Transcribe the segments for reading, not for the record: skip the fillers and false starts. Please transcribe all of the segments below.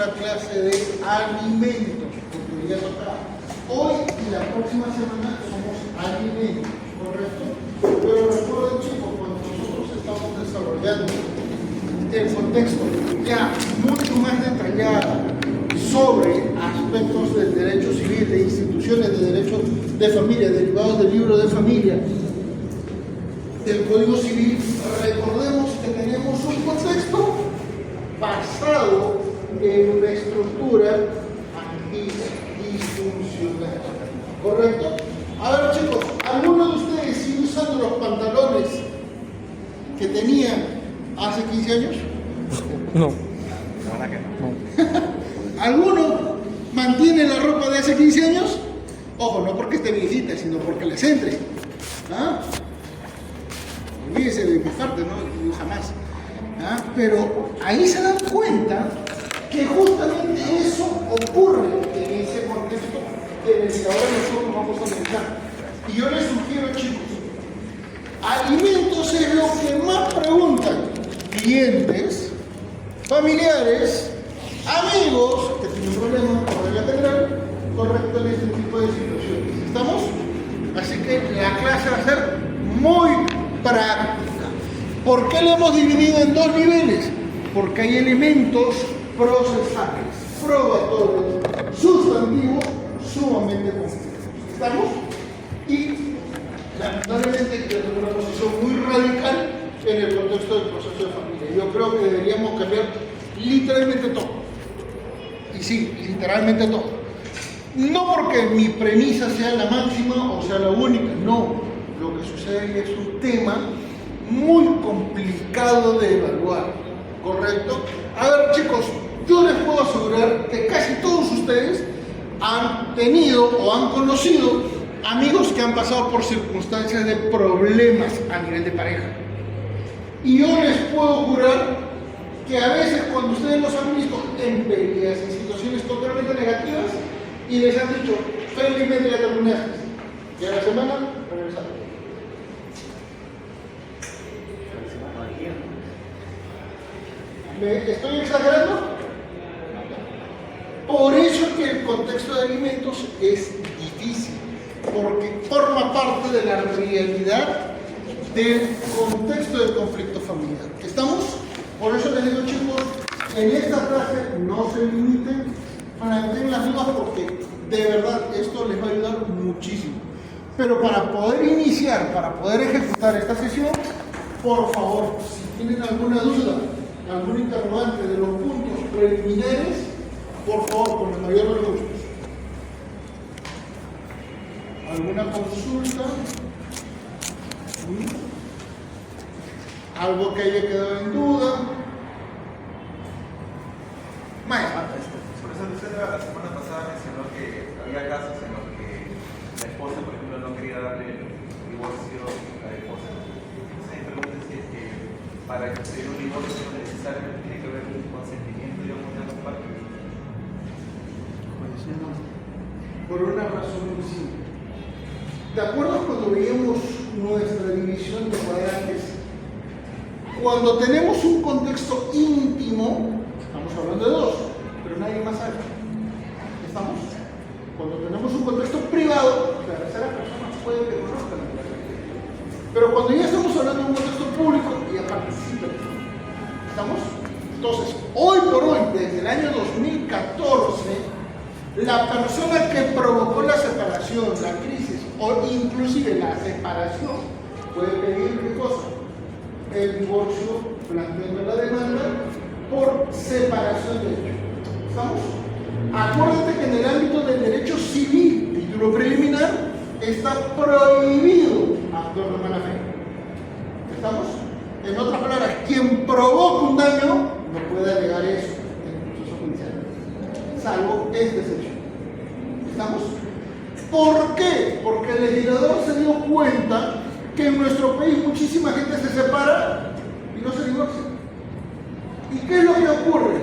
la clase de alimentos, porque ya tocaba. Hoy y la próxima semana somos alimentos, ¿correcto? Pero recuerden, chicos, cuando nosotros estamos desarrollando el contexto ya mucho más detallado sobre aspectos del derecho civil, de instituciones de derecho de familia, derivados del libro de familia, del Código Civil, recordemos que tenemos un contexto basado en una estructura disfuncional. ¿Correcto? A ver, chicos, ¿alguno de ustedes sigue usando los pantalones que tenían hace 15 años? No. La verdad que no. ¿Alguno mantiene la ropa de hace 15 años? Ojo, no porque esté viejita, sino porque les entre. ¿Ah? Olvídese de mi parte, ¿no? Yo jamás. ¿Ah? Pero ahí se dan cuenta que justamente eso ocurre en ese contexto en el que ahora nosotros vamos a analizar. Y yo les sugiero, chicos, alimentos es lo que más preguntan clientes, familiares, amigos que tienen problemas por regla general, correcto, en este tipo de situaciones. ¿Estamos? Así que la clase va a ser muy práctica. ¿Por qué lo hemos dividido en dos niveles? Porque hay elementos procesales, probatorios, sustantivos, sumamente complejos. ¿Estamos? Y lamentablemente que tengo una posición muy radical en el contexto del proceso de familia. Yo creo que deberíamos cambiar literalmente todo. Y sí, literalmente todo. No porque mi premisa sea la máxima o sea la única, no. Lo que sucede es un tema muy complicado de evaluar, ¿correcto? A ver, chicos, yo les puedo asegurar que casi todos ustedes han tenido o han conocido amigos que han pasado por circunstancias de problemas a nivel de pareja. Y yo les puedo jurar que a veces cuando ustedes los han visto en peleas, en situaciones totalmente negativas, y les han dicho, felizmente ya terminaste, y a la semana regresaron. ¿Me estoy exagerando? Por eso es que el contexto de alimentos es difícil, porque forma parte de la realidad del contexto del conflicto familiar. ¿Estamos? Por eso les digo, chicos, en esta clase no se limiten, planteen las dudas porque de verdad esto les va a ayudar muchísimo. Pero para poder iniciar, para poder ejecutar esta sesión, por favor, si tienen alguna duda, algún interrogante de los puntos preliminares, por favor, con el mayor de los gustos. ¿Alguna consulta? ¿Algo que haya quedado en duda? Maestro. Profesor, usted la semana pasada mencionó que había casos en los que la esposa, por ejemplo, no quería darle el divorcio a la esposa. Entonces, mi pregunta es que para pedir un divorcio necesariamente tiene que haber un consentimiento de ambas partes. Por una razón muy simple. ¿Te acuerdas cuando veíamos nuestra división de cuadrantes? Cuando tenemos un contexto íntimo, estamos hablando de dos, pero nadie más sabe. ¿Estamos? Cuando tenemos un contexto privado, la tercera persona puede que conozca la realidad. Pero cuando ya estamos hablando de un contexto público, ya participa. ¿Estamos? Entonces, hoy por hoy, desde el año 2014, la persona que provocó la separación, la crisis o inclusive la separación puede pedir ¿qué cosa? El divorcio, planteando la demanda por separación de hecho. ¿Estamos? Acuérdate que en el ámbito del derecho civil, título preliminar, está prohibido actuar de mala fe. ¿Estamos? En otras palabras, quien provoca un daño no puede alegar eso en el proceso judicial, salvo este hecho. ¿Estamos? ¿Por qué? Porque el legislador se dio cuenta que en nuestro país muchísima gente se separa y no se divorcia. ¿Y qué es lo que ocurre?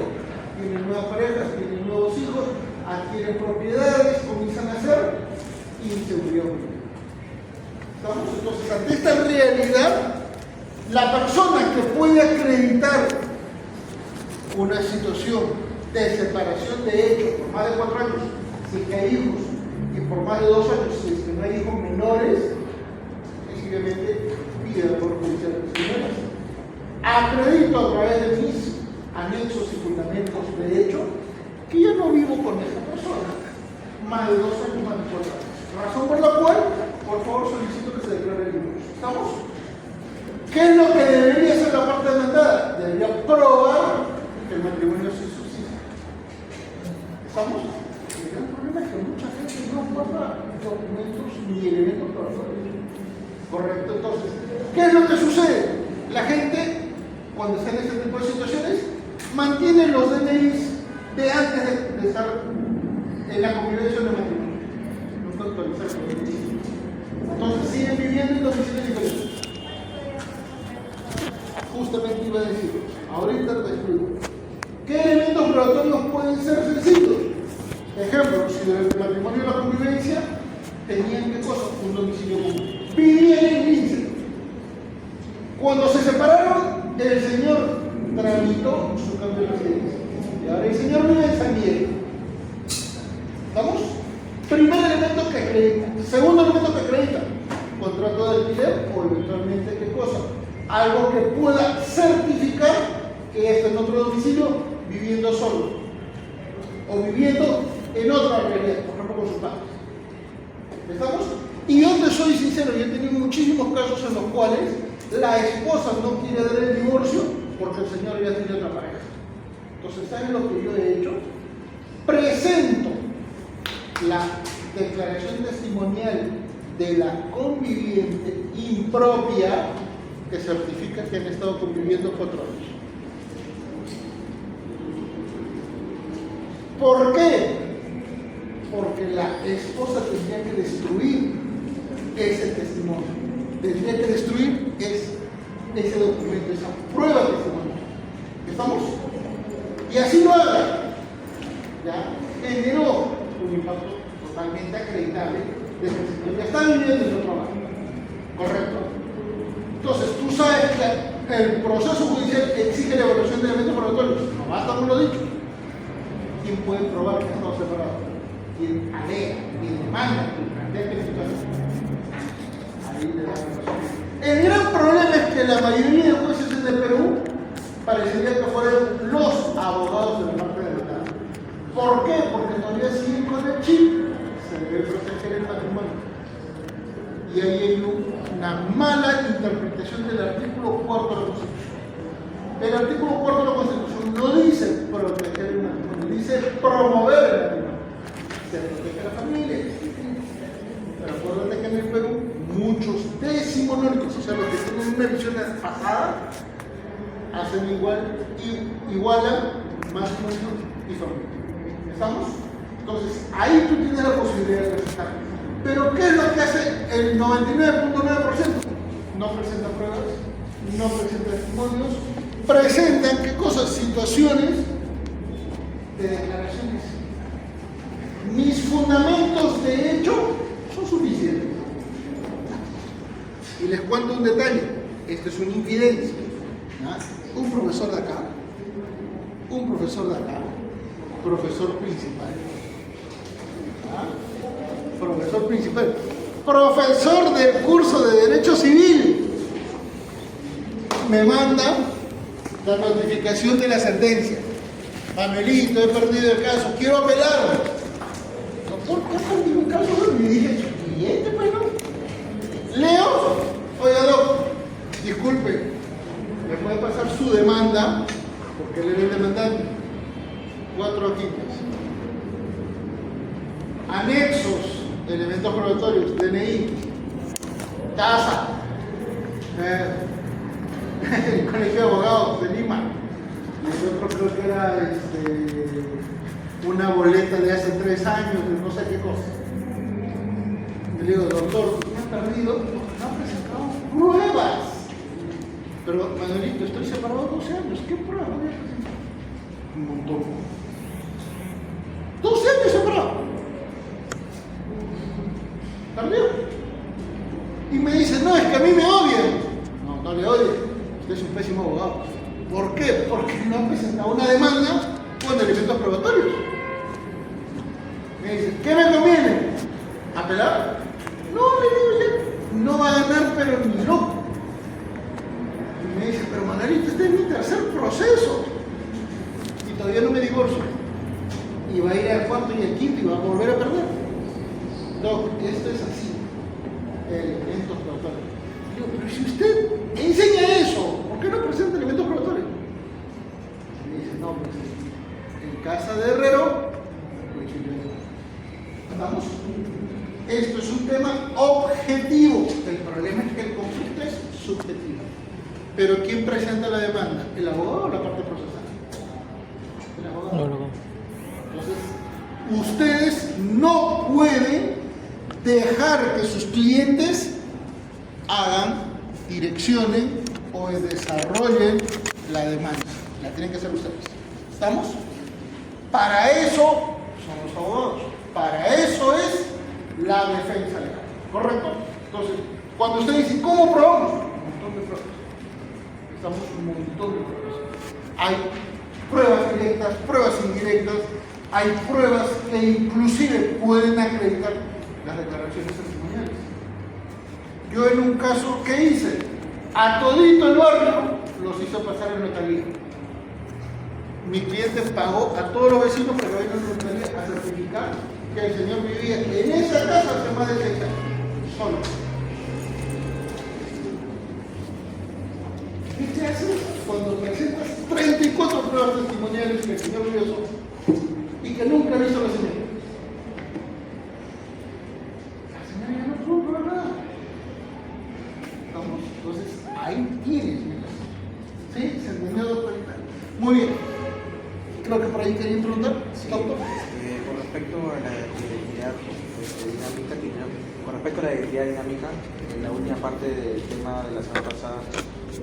Tienen nuevas parejas, tienen nuevos hijos, adquieren propiedades, comienzan a hacer inseguridad jurídica. ¿Estamos? Entonces, ante esta realidad, la persona que puede acreditar una situación de separación de hecho por más de 4 años, si es que hay hijos, y por más de 2 años, si es que no hay hijos menores, sencillamente pide al Poder Judicial de Señoras. Acredito a través de mis anexos y fundamentos de hecho que ya no vivo con esa persona más de 2 años, más de 4 años. Razón por la cual, por favor, solicito que se declare el divorcio. ¿Estamos? ¿Qué es lo que debería hacer la parte demandada? Debería probar que el matrimonio se subsiste. ¿Estamos? El gran problema es que mucha gente no guarda documentos ni elementos probatorios. Correcto. Entonces, ¿qué es lo que sucede? La gente, cuando está en este tipo de situaciones, mantiene los DNIs de antes de estar en la convivencia del matrimonio. No está actualizado los DNIs. Entonces siguen viviendo en domicilios diferentes. Justamente iba a decir, ahorita te explico. ¿Qué elementos probatorios pueden ser sencillos? Ejemplo, si durante el matrimonio y la convivencia tenían qué cosa, un domicilio común. Vivían en Lince. Cuando se separaron, el señor tramitó su cambio de residencia. Y ahora el señor vive en San Miguel. ¿Vamos? Primer elemento que acredita. Segundo elemento que acredita. Contrato de alquiler o eventualmente qué cosa. Algo que pueda certificar que está en otro domicilio viviendo solo. O viviendo en otra realidad, por ejemplo con sus padres. ¿Estamos? Y yo te soy sincero, yo he tenido muchísimos casos en los cuales la esposa no quiere dar el divorcio porque el señor ya tiene otra pareja. Entonces, ¿saben lo que yo he hecho? Presento la declaración testimonial de la conviviente impropia que certifica que han estado conviviendo 4 años. ¿Por qué? Porque la esposa tendría que destruir ese testimonio. Tendría que destruir ese documento, esa prueba testimonial. ¿Estamos? Y así lo haga. ¿Ya? Generó un impacto totalmente acreditable de que el señor ya está viviendo en otro lado. ¿Correcto? Entonces, tú sabes que el proceso judicial exige la evaluación de elementos probatorios. No basta con lo dicho. ¿Quién puede probar que ha estado separado? ¿Quién alega? ¿Quién demanda? ¿Quién plantea que situación? Ahí le da la razón. El gran problema es que la mayoría de jueces de Perú parecería que fueran los abogados de la parte demandada. ¿Por qué? Porque todavía siguen con el chip, se debe proteger el patrimonio. Y ahí hay una mala interpretación del artículo 4 de la Constitución. El artículo 4 de la Constitución no dice proteger el matrimonio, dice promover el matrimonio. Se protege a la familia. Pero acuérdate que en el Perú muchos decimonónicos, o sea, los que tienen una visión pasada, hacen igualan matrimonio y familia. ¿Estamos? Entonces, ahí tú tienes la posibilidad de presentar. Pero ¿qué es lo que hace el 99.9%? No presenta pruebas, no presenta testimonios, presentan ¿qué cosas? Situaciones de declaraciones. Mis fundamentos de hecho son suficientes. Y les cuento un detalle. Esto es una infidencia. Un profesor de acá, profesor principal. Profesor principal, profesor del curso de Derecho Civil, me manda la notificación de la sentencia. Manuelito, he perdido el caso, quiero apelarlo. ¿Por qué has perdido un caso? Y dije, cliente, pues no. Leo, oiga, doc, disculpe, ¿me puede pasar su demanda? Porque él era el demandante. 4 hojitas. Anexos. Elementos probatorios, DNI, casa, el Colegio de Abogados de Lima, y el otro creo que era una boleta de hace 3 años, de no sé qué cosa. Y le digo, doctor, ¿me han perdido? No han presentado pruebas. Pero, Manuelito, estoy separado 12 años, ¿qué pruebas voy a presentar? Un montón. 12 años separado. ¿Perdió? Y me dice, no, es que a mí me odian. No, no le odien. Usted es un pésimo abogado. ¿Por qué? Porque no ha presentado una demanda con elementos probatorios. todavía no me divorcio. Y va a ir al cuarto y al quinto y va a volver a perder. Doc, esto es así. Elementos probatorios. Digo, pero si usted enseña eso, ¿por qué no presenta elementos probatorios? Me dice, no, pues en casa de Herrero, ¿estamos? Esto es un tema objetivo. El problema es que el conflicto es subjetivo. Pero ¿quién presenta la demanda? ¿El abogado o la parte procesal? El abogado. Entonces, ustedes no pueden dejar que sus clientes hagan, direccionen o desarrollen la demanda. La tienen que hacer ustedes. ¿Estamos? Para eso son los abogados. Para eso es la defensa legal. ¿Correcto? Entonces, cuando ustedes dicen, ¿cómo probamos? Un montón de pruebas. Estamos un montón de pruebas. Hay pruebas directas, pruebas indirectas, hay pruebas que inclusive pueden acreditar las declaraciones testimoniales. Yo en un caso, ¿qué hice? A todito el barrio los hice pasar en notaría. Mi cliente pagó a todos los vecinos para que vayan a notaría a certificar que el señor vivía en esa casa hace más de 6 años, solo. ¿Qué te haces cuando presentas 34 pruebas testimoniales que el señor vivió solo y que nunca ha visto a la señora? La señora ya no pudo probar nada. Vamos, entonces ahí tienes, ¿sí? ¿Se entendió, doctor? Muy bien. Creo que por ahí quería preguntar, sí, doctor. Con respecto a la identidad dinámica, con respecto a la identidad dinámica, en la última parte del tema de la semana pasada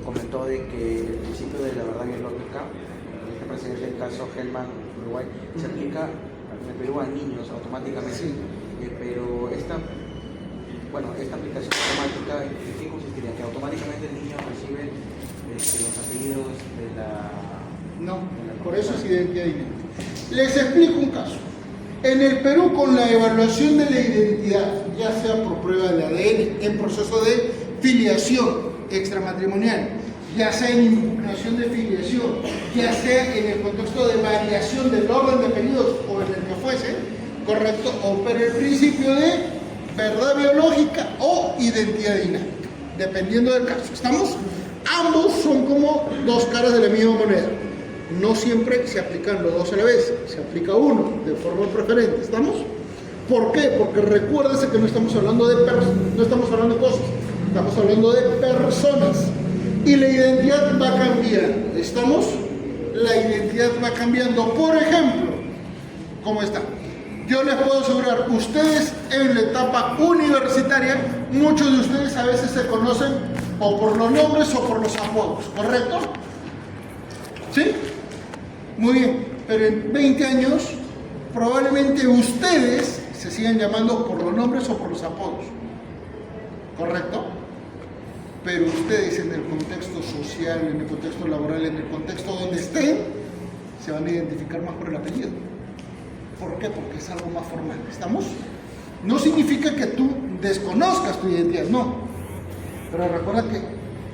comentó de que el principio de la verdad biológica, en este precedente del caso Hellman, Uruguay, se aplica en el Perú a niños automáticamente, Sí. Pero esta aplicación automática, ¿en qué consistiría? Que automáticamente el niño recibe los apellidos de la... No, por eso es identidad dinámica. Les explico un caso. En el Perú, con la evaluación de la identidad, ya sea por prueba de ADN, en proceso de filiación extramatrimonial, ya sea en impugnación de filiación, ya sea en el contexto de variación del orden de apellidos o en el que fuese, correcto, opera el principio de verdad biológica o identidad dinámica, dependiendo del caso. ¿Estamos? Ambos son como dos caras de la misma moneda. No siempre se aplican los dos a la vez, se aplica uno de forma preferente. ¿Estamos? ¿Por qué? Porque recuérdese que no estamos hablando de cosas, estamos hablando de personas. Y la identidad va cambiando. ¿Estamos? La identidad va cambiando. Por ejemplo, ¿cómo está? Yo les puedo asegurar, ustedes en la etapa universitaria, muchos de ustedes a veces se conocen o por los nombres o por los apodos, ¿correcto? ¿Sí? Muy bien, pero en 20 años probablemente ustedes se sigan llamando por los nombres o por los apodos, ¿correcto? Pero ustedes en el contexto social, en el contexto laboral, en el contexto donde estén, se van a identificar más por el apellido. ¿Por qué? Porque es algo más formal. ¿Estamos? No significa que tú desconozcas tu identidad, no. Pero recuerda que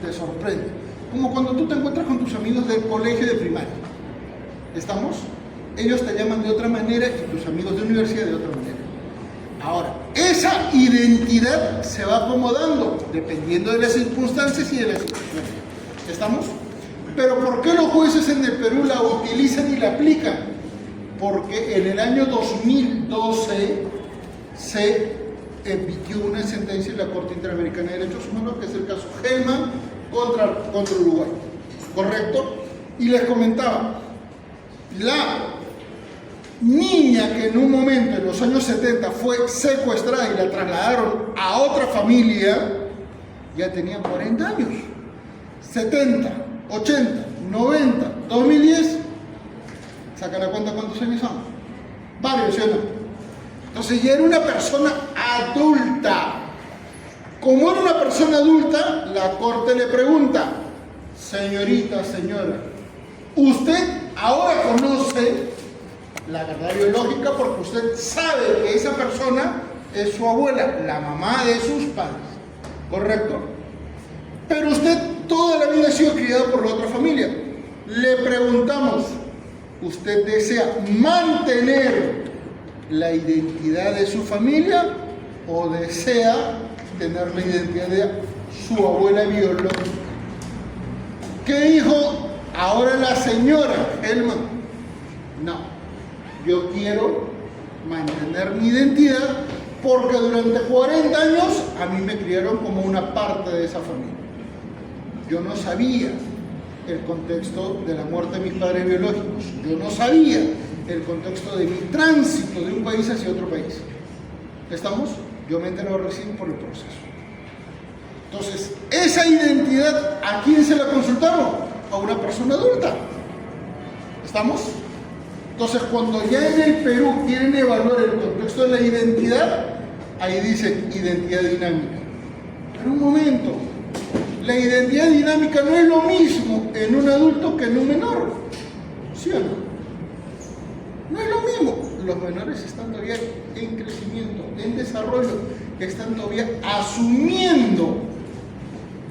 te sorprende. Como cuando tú te encuentras con tus amigos del colegio de primaria. ¿Estamos? Ellos te llaman de otra manera y tus amigos de universidad de otra manera. Ahora, esa identidad se va acomodando dependiendo de las circunstancias y de las situaciones. ¿Estamos? Pero ¿por qué los jueces en el Perú la utilizan y la aplican? Porque en el año 2012 se emitió una sentencia en la Corte Interamericana de Derechos Humanos, que es el caso Hellman contra Uruguay. ¿Correcto? Y les comentaba, la niña que en un momento en los años 70 fue secuestrada y la trasladaron a otra familia, ya tenía 40 años. 70, 80, 90, 2010, saca la cuenta cuántos años son. Varios, ¿sí o no? Entonces ya era una persona adulta. Como era una persona adulta, la corte le pregunta, señorita, señora, usted ahora conoce la verdad biológica porque usted sabe que esa persona es su abuela, la mamá de sus padres, ¿correcto? Pero usted toda la vida ha sido criado por la otra familia. Le preguntamos, ¿Usted desea mantener la identidad de su familia o desea tener la identidad de su abuela biológica? ¿Qué dijo ahora la señora Elma? No, yo quiero mantener mi identidad porque durante 40 años a mí me criaron como una parte de esa familia. Yo no sabía el contexto de la muerte de mis padres biológicos. Yo no sabía el contexto de mi tránsito de un país hacia otro país. ¿Estamos? Yo me entero recién por el proceso. Entonces, esa identidad, ¿a quién se la consultaron? A una persona adulta. ¿Estamos? Entonces, cuando ya en el Perú quieren evaluar el contexto de la identidad, ahí dice identidad dinámica. Pero un momento, la identidad dinámica no es lo mismo en un adulto que en un menor, ¿sí o no? No es lo mismo. Los menores están todavía en crecimiento, en desarrollo, están todavía asumiendo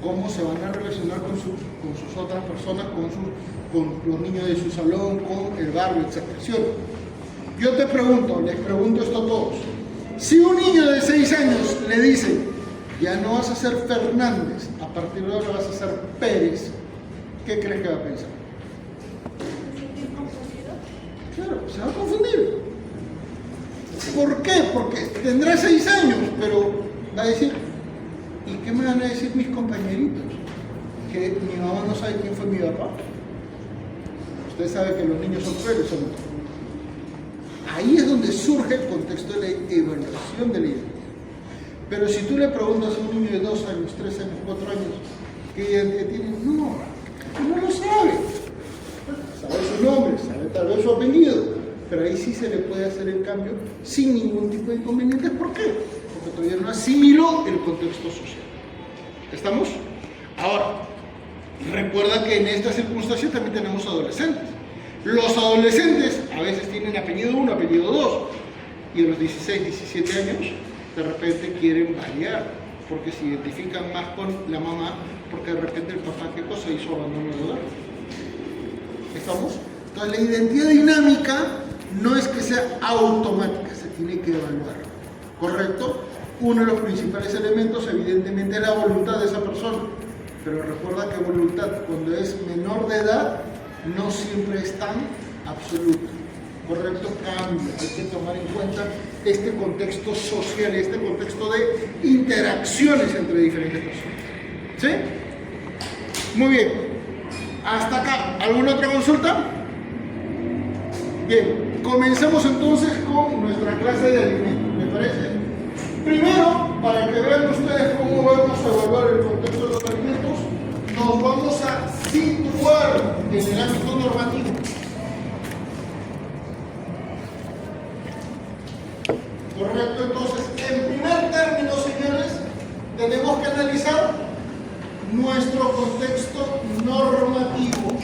cómo se van a relacionar con sus otras personas, con los niños de su salón, con el barrio, etc. ¿Sí o no? Yo te pregunto, les pregunto esto a todos. Si un niño de 6 años le dice, ya no vas a ser Fernández, a partir de ahora vas a ser Pérez, ¿qué crees que va a pensar? Claro, se va a confundir. ¿Por qué? Porque tendrá 6 años, pero va a decir, ¿y qué me van a decir mis compañeritos? Que mi mamá no sabe quién fue mi papá. Usted sabe que los niños son crueles, ¿o no? Ahí es donde surge el contexto de la evaluación de la identidad. Pero si tú le preguntas a un niño de 2 años, 3 años, 4 años, ¿qué identidad tiene? No lo sabe. Sabe su nombre, sabe tal vez su apellido, pero ahí sí se le puede hacer el cambio sin ningún tipo de inconvenientes. ¿Por qué? Porque todavía no asimiló el contexto social. ¿Estamos? Ahora, recuerda que en esta circunstancia también tenemos adolescentes. Los adolescentes a veces tienen apellido 1, apellido 2, y a los 16, 17 años de repente quieren variar, porque se identifican más con la mamá, porque de repente el papá, ¿qué cosa hizo? Abandono de hogar. ¿Estamos? Entonces, la identidad dinámica no es que sea automática, se tiene que evaluar. ¿Correcto? Uno de los principales elementos, evidentemente, es la voluntad de esa persona. Pero recuerda que voluntad, cuando es menor de edad, no siempre es tan absoluta. ¿Correcto? Cambia. Hay que tomar en cuenta este contexto social, este contexto de interacciones entre diferentes personas. ¿Sí? Muy bien. Hasta acá. ¿Alguna otra consulta? Bien. Comencemos entonces con nuestra clase de alimentos. ¿Me parece? Primero, para que vean ustedes cómo vamos a evaluar el contexto de los alimentos, nos vamos a situar en el ámbito normativo. Correcto, entonces, en primer término, señores, tenemos que analizar nuestro contexto normativo.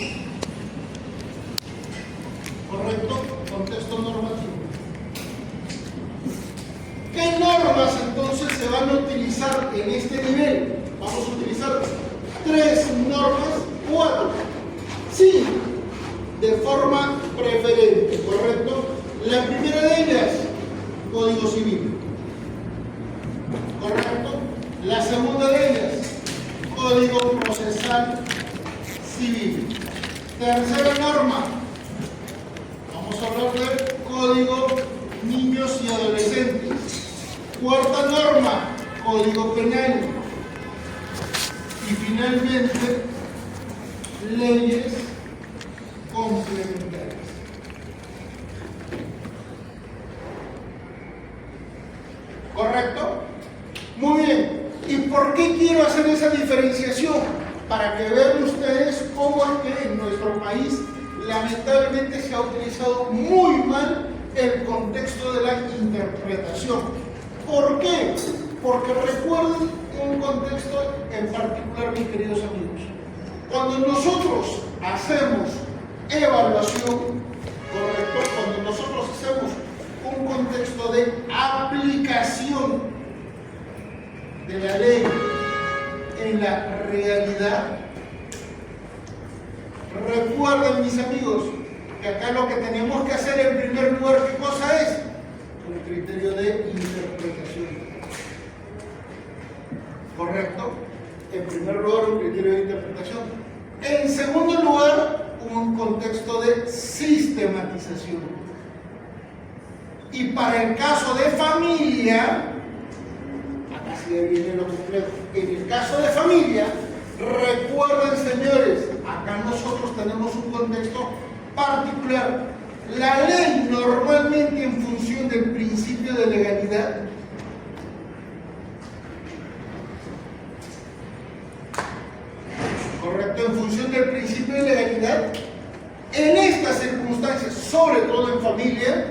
Correcto, contexto normativo. ¿Qué normas entonces se van a utilizar en este nivel? Vamos a utilizar 3 normas, 4, sí, de forma preferente, ¿correcto? La primera de ellas, Código Civil, ¿correcto? La segunda de ellas, Código Procesal Civil. Tercera norma, vamos a hablar del Código Niños y Adolescentes. Cuarta norma, Código Penal. Y finalmente, leyes complementarias. ¿Correcto? Muy bien. ¿Y por qué quiero hacer esa diferenciación? Para que vean ustedes cómo es que en nuestro país lamentablemente se ha utilizado muy mal el contexto de la interpretación. ¿Por qué? Porque recuerden un contexto en particular, mis queridos amigos. Cuando nosotros hacemos evaluación, ¿correcto? Cuando nosotros hacemos un contexto de aplicación de la ley en la realidad, recuerden, mis amigos, que acá lo que tenemos que hacer en primer lugar, ¿qué cosa es? Un criterio de interpretación. ¿Correcto? En primer lugar, un criterio de interpretación. En segundo lugar, un contexto de sistematización. Y para el caso de familia, acá sí viene lo complejo. En el caso de familia, recuerden, señores, acá nosotros tenemos un contexto particular. La ley normalmente, en función del principio de legalidad, correcto, en función del principio de legalidad, en estas circunstancias, sobre todo en familia,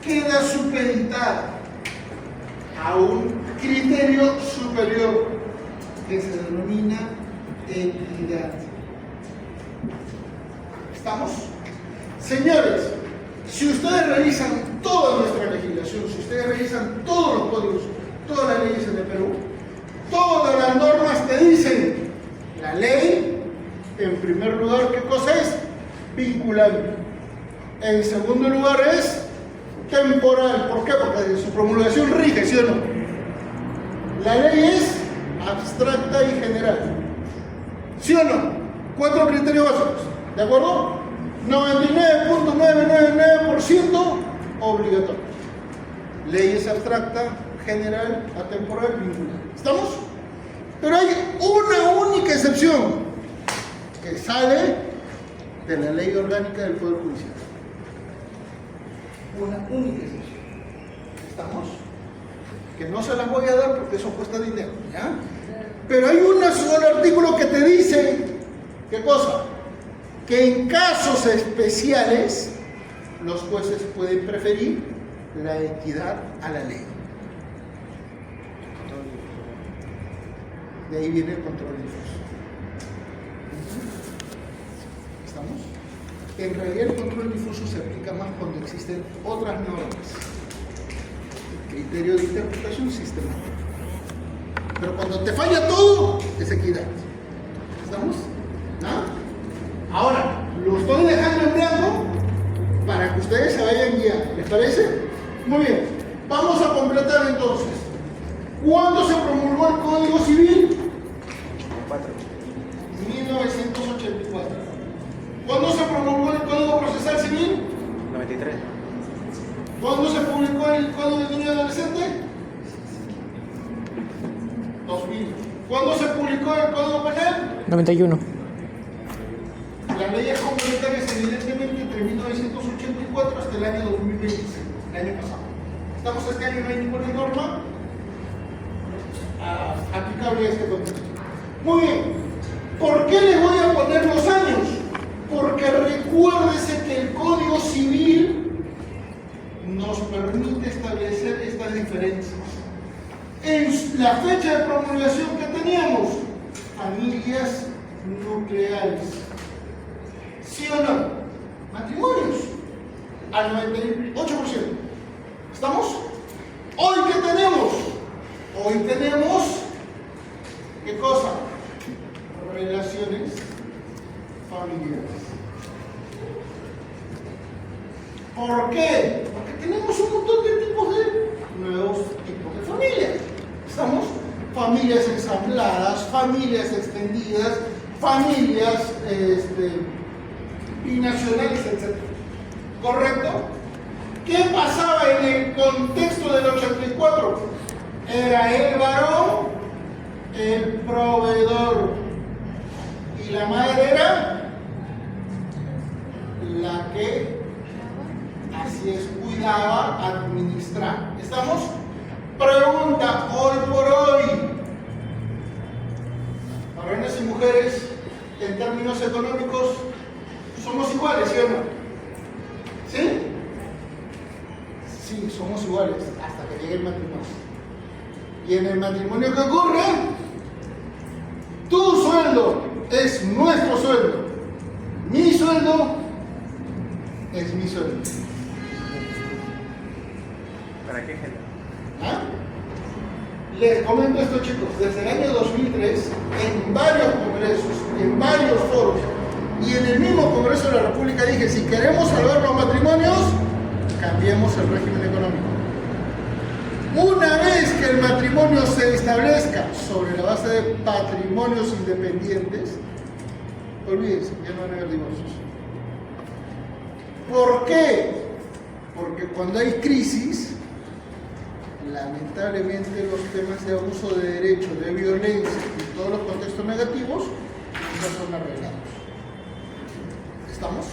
queda supeditada a un criterio superior que se denomina equidad. ¿Estamos? Señores, si ustedes revisan toda nuestra legislación, si ustedes revisan todos los códigos, todas las leyes en el Perú, todas las normas te dicen, la ley, en primer lugar, ¿qué cosa es? Vinculante. En segundo lugar es temporal. ¿Por qué? Porque su promulgación rige, ¿sí o no? La ley es abstracta y general. ¿Sí o no? 4 criterios básicos. ¿De acuerdo? 99.999% obligatorio. Ley es abstracta, general, atemporal, vinculante. ¿Estamos? Pero hay una única excepción que sale de la ley orgánica del Poder Judicial. Una única excepción. ¿Estamos? Que no se las voy a dar porque eso cuesta dinero, ¿ya? Pero hay un solo artículo que te dice, ¿qué cosa? Que en casos especiales los jueces pueden preferir la equidad a la ley. De ahí viene el control difuso. ¿Estamos? En realidad el control difuso se aplica más cuando existen otras normas. El criterio de interpretación sistemática. Pero cuando te falla todo, es equidad. ¿Estamos? ¿No? Ahora, lo estoy dejando en blanco para que ustedes se vayan guiando. ¿Les parece? Muy bien. Vamos a completar entonces. ¿Cuándo se promulgó el Código Civil? 1984. ¿Cuándo se promulgó el Código Procesal Civil? 93. ¿Cuándo se publicó el Código de Niño y Adolescente? 2000. ¿Cuándo se publicó el Código Penal? 91. Las leyes complementarias, evidentemente, entre 1984 hasta el año 2026, el año pasado. Estamos este año, no hay ninguna norma aplicable a este contexto. Muy bien. ¿Por qué les voy a poner los años? Porque recuérdese que el Código Civil nos permite establecer estas diferencias. En la fecha de promulgación que teníamos, familias nucleares. ¿Sí o no? Matrimonios. Al 98%. ¿Estamos? ¿Hoy qué tenemos? Hoy tenemos, ¿qué cosa? Relaciones familiares. ¿Por qué? Porque tenemos un montón de tipos de nuevos tipos de familias. ¿Estamos? Familias ensambladas, familias extendidas, familias binacionales, etc. ¿Correcto? ¿Qué pasaba en el contexto del 84? Era el varón, el proveedor, y la madre era la que, así es, cuidaba, administraba. ¿Estamos? Pregunta, hoy por hoy, varones y mujeres, en términos económicos, ¿somos iguales, sí o no? ¿Sí? Sí, somos iguales, hasta que llegue el matrimonio. Y en el matrimonio, ¿qué ocurre? Tu sueldo es nuestro sueldo. Mi sueldo es mi sueldo. ¿Para qué gente? ¿Ah? Les comento esto, chicos. Desde el año 2003, en varios congresos, en varios foros, Y en el mismo Congreso de la República dije, si queremos salvar los matrimonios, cambiemos el régimen económico. Una vez que el matrimonio se establezca sobre la base de patrimonios independientes, olvídense, ya no van a haber divorcios. ¿Por qué? Porque cuando hay crisis, lamentablemente los temas de abuso de derecho, de violencia y todos los contextos negativos no son arreglados. ¿Estamos?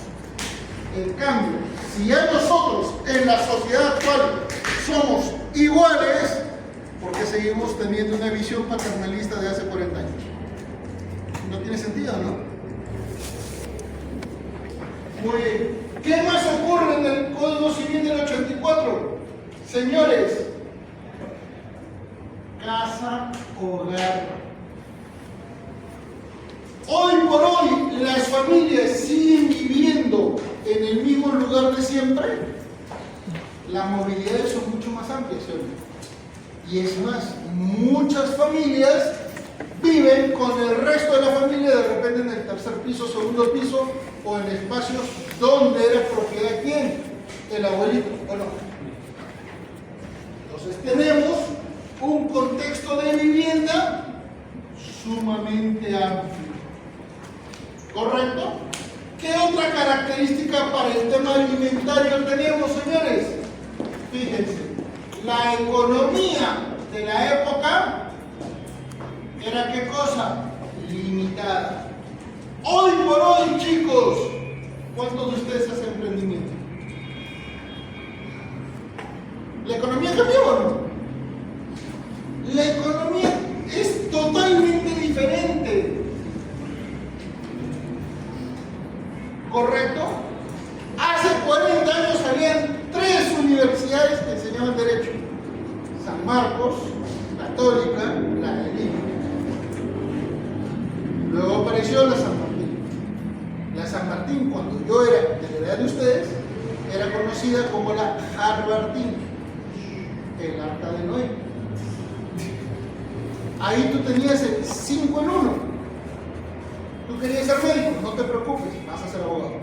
En cambio, si ya nosotros en la sociedad actual somos iguales, ¿por qué seguimos teniendo una visión paternalista de hace 40 años? No tiene sentido, ¿no? Muy bien. ¿Qué más ocurre en el Código Civil del 84? Señores, casa, hogar. Hoy por hoy, las familias siguen viviendo en el mismo lugar de siempre. Las movilidades son mucho más amplias, ¿sí? Y es más, muchas familias viven con el resto de la familia de repente en el tercer piso, segundo piso o en espacios donde era propiedad quién, el abuelito, ¿o no? Entonces tenemos un contexto de vivienda sumamente amplio. ¿Correcto? ¿Qué otra característica para el tema alimentario tenemos, señores? Fíjense, la economía de la época era ¿qué cosa? Limitada. Hoy por hoy, chicos, ¿cuántos de ustedes hacen emprendimiento? ¿La economía cambió o no? La economía es totalmente diferente. ¿Correcto? Hace 40 años habían 3 universidades que enseñaban Derecho. San Marcos, Católica, la de Lima. Luego apareció la San Martín. La San Martín, cuando yo era de la edad de ustedes, era conocida como la Harvardín, el Arca de Noé. Ahí tú tenías el 5 en 1. Tú querías ser médico, no te preocupes, vas a ser abogado.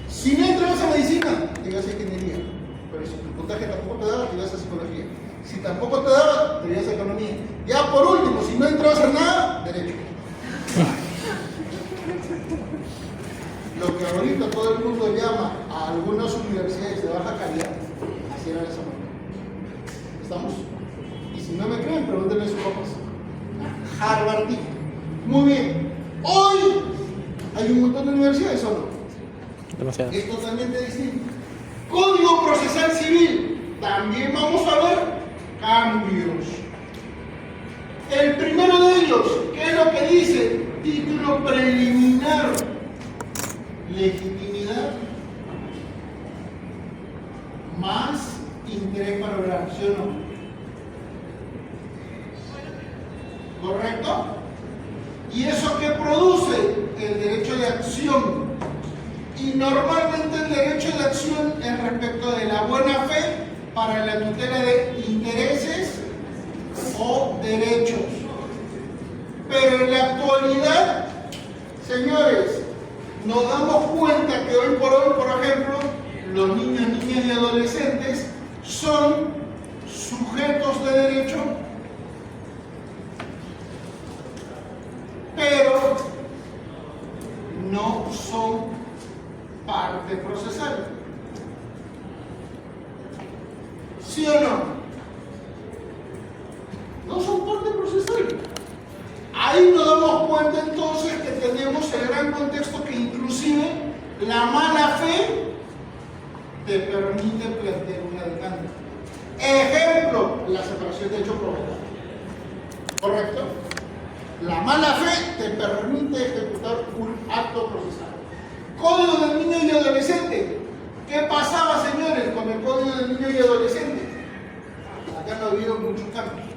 Si no entrabas a medicina, te ibas a ingeniería. Pero si tu puntaje tampoco te daba, te ibas a psicología. Si tampoco te daba, te ibas a economía. Ya por último, si no entrabas a nada, derecho. Lo que ahorita todo el mundo llama a algunas universidades de baja calidad, así era esa manera. ¿Estamos? Y si no me creen, pregúntenle a sus papás. Harvard. Muy bien. Hoy hay un montón de universidades, ¿o no? Demasiado. Es totalmente distinto. Código Procesal Civil. También vamos a ver cambios. El primero de ellos, ¿qué es lo que dice? Título preliminar. Legitimidad más interés para obrar, ¿sí o no? ¿Correcto? ¿Y eso qué produce? El derecho de acción. Y normalmente el derecho de acción es respecto de la buena fe para la tutela de intereses o derechos. Pero en la actualidad, señores, nos damos cuenta que hoy, por ejemplo, los niños, niñas y adolescentes son sujetos de derecho, pero no son parte procesal. ¿Sí o no? No son parte procesal. Ahí nos damos cuenta entonces que tenemos el gran contexto que inclusive la mala fe te permite plantear una demanda. Ejemplo, la separación de hecho propietario. ¿Correcto? La mala fe te permite ejecutar un acto procesal. Código del niño y adolescente. ¿Qué pasaba, señores, con el Código del niño y adolescente? Acá no ha habido muchos cambios.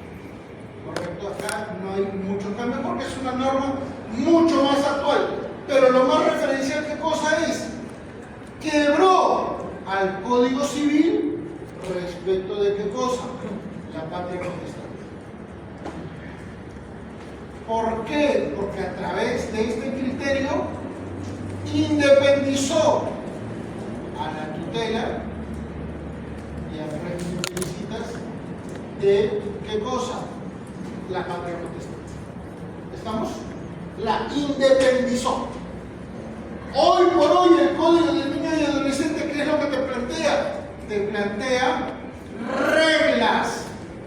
Correcto, acá no hay muchos cambios porque es una norma mucho más actual. Pero lo más referencial, ¿qué cosa es? Quebró al Código Civil respecto de qué cosa? La patria potestad. ¿Por qué? Porque a través de este criterio independizó a la tutela y al régimen de visitas de ¿qué cosa? La patria potestad. ¿Estamos? La independizó. Hoy por hoy el Código del Niño y Adolescente, ¿qué es lo que te plantea? Te plantea reglas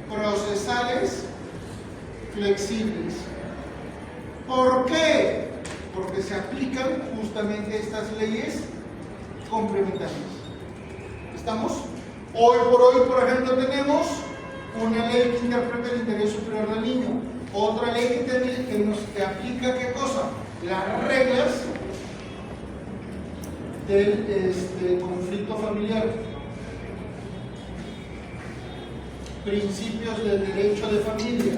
procesales flexibles. ¿Por qué? Porque se aplican justamente estas leyes complementarias. ¿Estamos? Hoy por hoy, por ejemplo, tenemos una ley que interpreta el interés superior del niño, otra ley que aplica ¿qué cosa? Las reglas del conflicto familiar, principios del derecho de familia.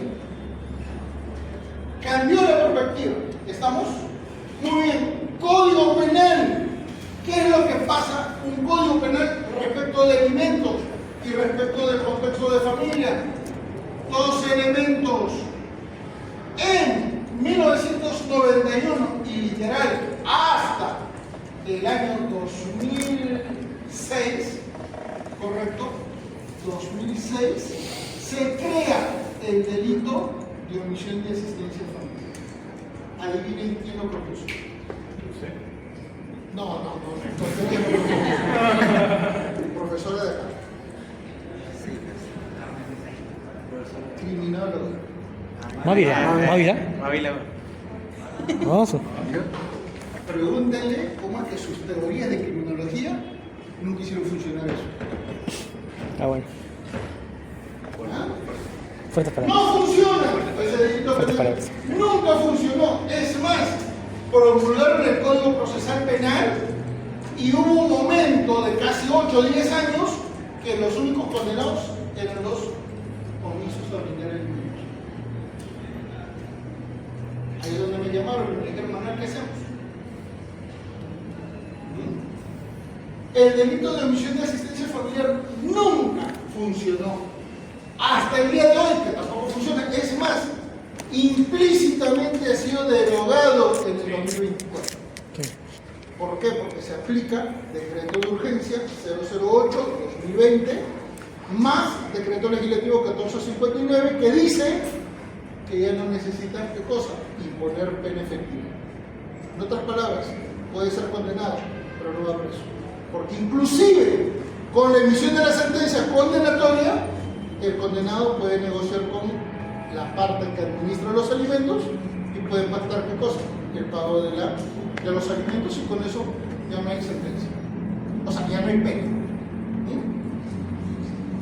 Cambió la perspectiva. ¿Estamos? Muy bien. Código penal. ¿Qué es lo que pasa? Un código penal respecto de alimentos y respecto del contexto de familia. Dos elementos. En 1991 y literal hasta el año 2006, ¿correcto? 2006, se crea el delito de omisión de asistencia familiar. Adivinen quién lo propuso. No, profesora de acá. Criminólogo. Mávila. Vamos. Pregúntenle cómo es que sus teorías de criminología nunca hicieron funcionar eso. Bueno. ¿Ah? Fuertes palabras. No funciona ese delito Fuertes penal. palabras. Nunca funcionó. Es más, promulgaron el Código Procesal Penal y hubo un momento de casi 8 o 10 años que los únicos condenados eran los omisos familiares de niños. Ahí es donde me llamaron y me dijeron, Manuel, ¿qué hacemos? El delito de omisión de asistencia familiar nunca funcionó. Hasta el día de hoy, que tampoco funciona. Es más, implícitamente ha sido derogado en el 2024. ¿Por qué? Porque se aplica decreto de urgencia 008-2020 más decreto legislativo 1459 que dice que ya no necesitan ¿qué cosa? Imponer pena efectiva. En otras palabras, puede ser condenado, pero no va preso. Porque inclusive con la emisión de la sentencia condenatoria, el condenado puede negociar con la parte que administra los alimentos y puede pactar ¿qué cosa? El pago de los alimentos, y con eso ya no hay sentencia. O sea, ya no hay pena.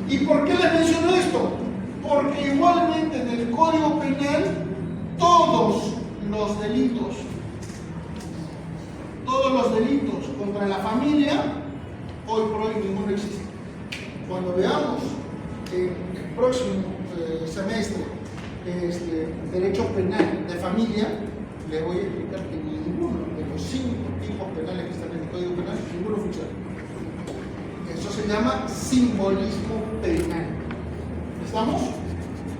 ¿Y por qué les menciono esto? Porque igualmente en el Código Penal todos los delitos contra la familia, hoy por hoy ninguno existe. Cuando veamos el próximo semestre derecho penal de familia, les voy a explicar que ninguno de los 5 tipos penales que están en el Código Penal, ninguno funciona. Eso se llama simbolismo penal. ¿Estamos?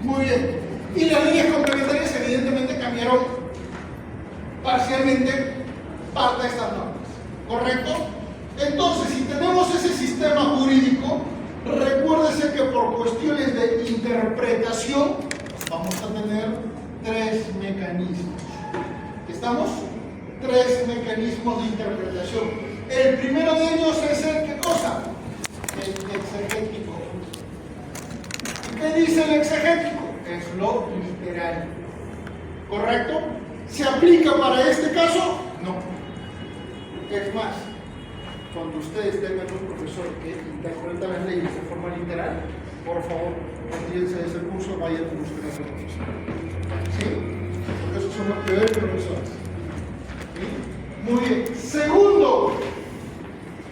Muy bien. Y las leyes complementarias evidentemente cambiaron parcialmente parte de estas normas. ¿Correcto? Entonces, si tenemos ese sistema jurídico, recuérdese que por cuestiones de interpretación vamos a tener 3 mecanismos. ¿Estamos? 3 mecanismos de interpretación. El primero de ellos es el ¿qué cosa? El exegético. ¿Qué dice el exegético? Es lo literal. ¿Correcto? ¿Se aplica para este caso? No. Es más, cuando ustedes tengan un profesor que interpreta las leyes de forma literal, por favor, retírense de ese curso, vayan a buscar a otro profesor. ¿Sí? Porque esos son los peores profesores. ¿Sí? Muy bien. Segundo,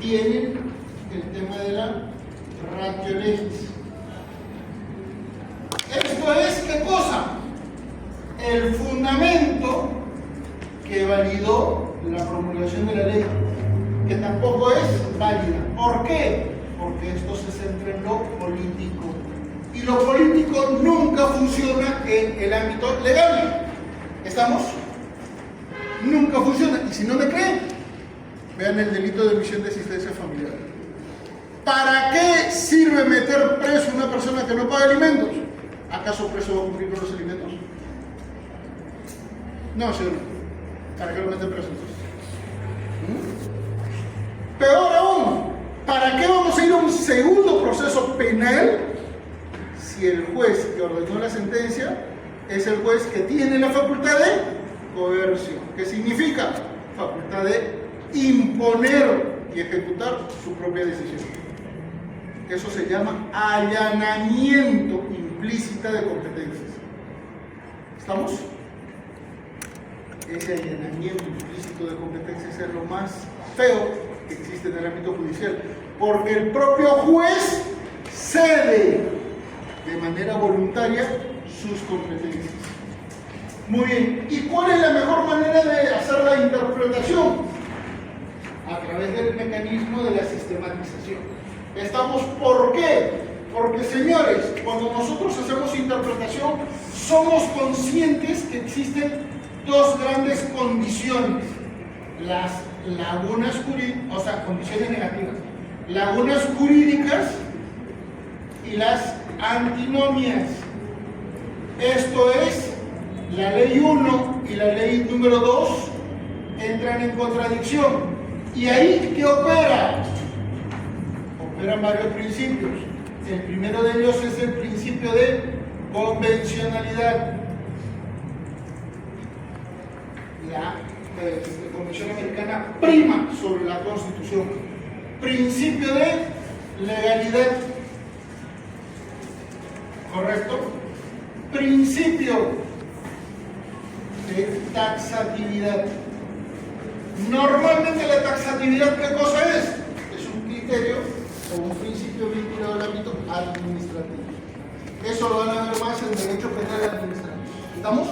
tienen el tema de la ratio legis. Esto es, ¿qué cosa? El fundamento que validó la promulgación de la ley, que tampoco es válida. ¿Por qué? Porque esto se centra en lo político. Y lo político nunca funciona en el ámbito legal. ¿Estamos? Nunca funciona. Y si no me creen, Vean el delito de omisión de asistencia familiar. ¿Para qué sirve meter preso a una persona que no paga alimentos? ¿Acaso preso va a cumplir con los alimentos? No, señor. ¿Para qué lo meten preso entonces? Peor aún, ¿para qué vamos a ir a un segundo proceso penal si el juez que ordenó la sentencia es el juez que tiene la facultad de coerción? ¿Qué significa? Facultad de imponer y ejecutar su propia decisión. Eso se llama allanamiento implícita de competencias. ¿Estamos? Ese allanamiento implícito de competencias es lo más feo que existe en el ámbito judicial, porque el propio juez cede de manera voluntaria sus competencias. Muy bien, ¿y cuál es la mejor manera de hacer la interpretación? A través del mecanismo de la sistematización. ¿Estamos por qué? Porque, señores, cuando nosotros hacemos interpretación, somos conscientes que existen dos grandes condiciones. Las lagunas jurídicas, o sea, condiciones negativas. Lagunas jurídicas y las antinomias. Esto es, la ley 1 y la ley número 2 entran en contradicción. ¿Y ahí qué opera? Operan varios principios. El primero de ellos es el principio de convencionalidad. La Convención Americana prima sobre la Constitución. Principio de legalidad. ¿Correcto? Principio de taxatividad. Normalmente la taxatividad, ¿qué cosa es? Es un criterio o un principio vinculado al ámbito administrativo. Eso lo van a ver más en derecho penal administrativo. ¿Estamos?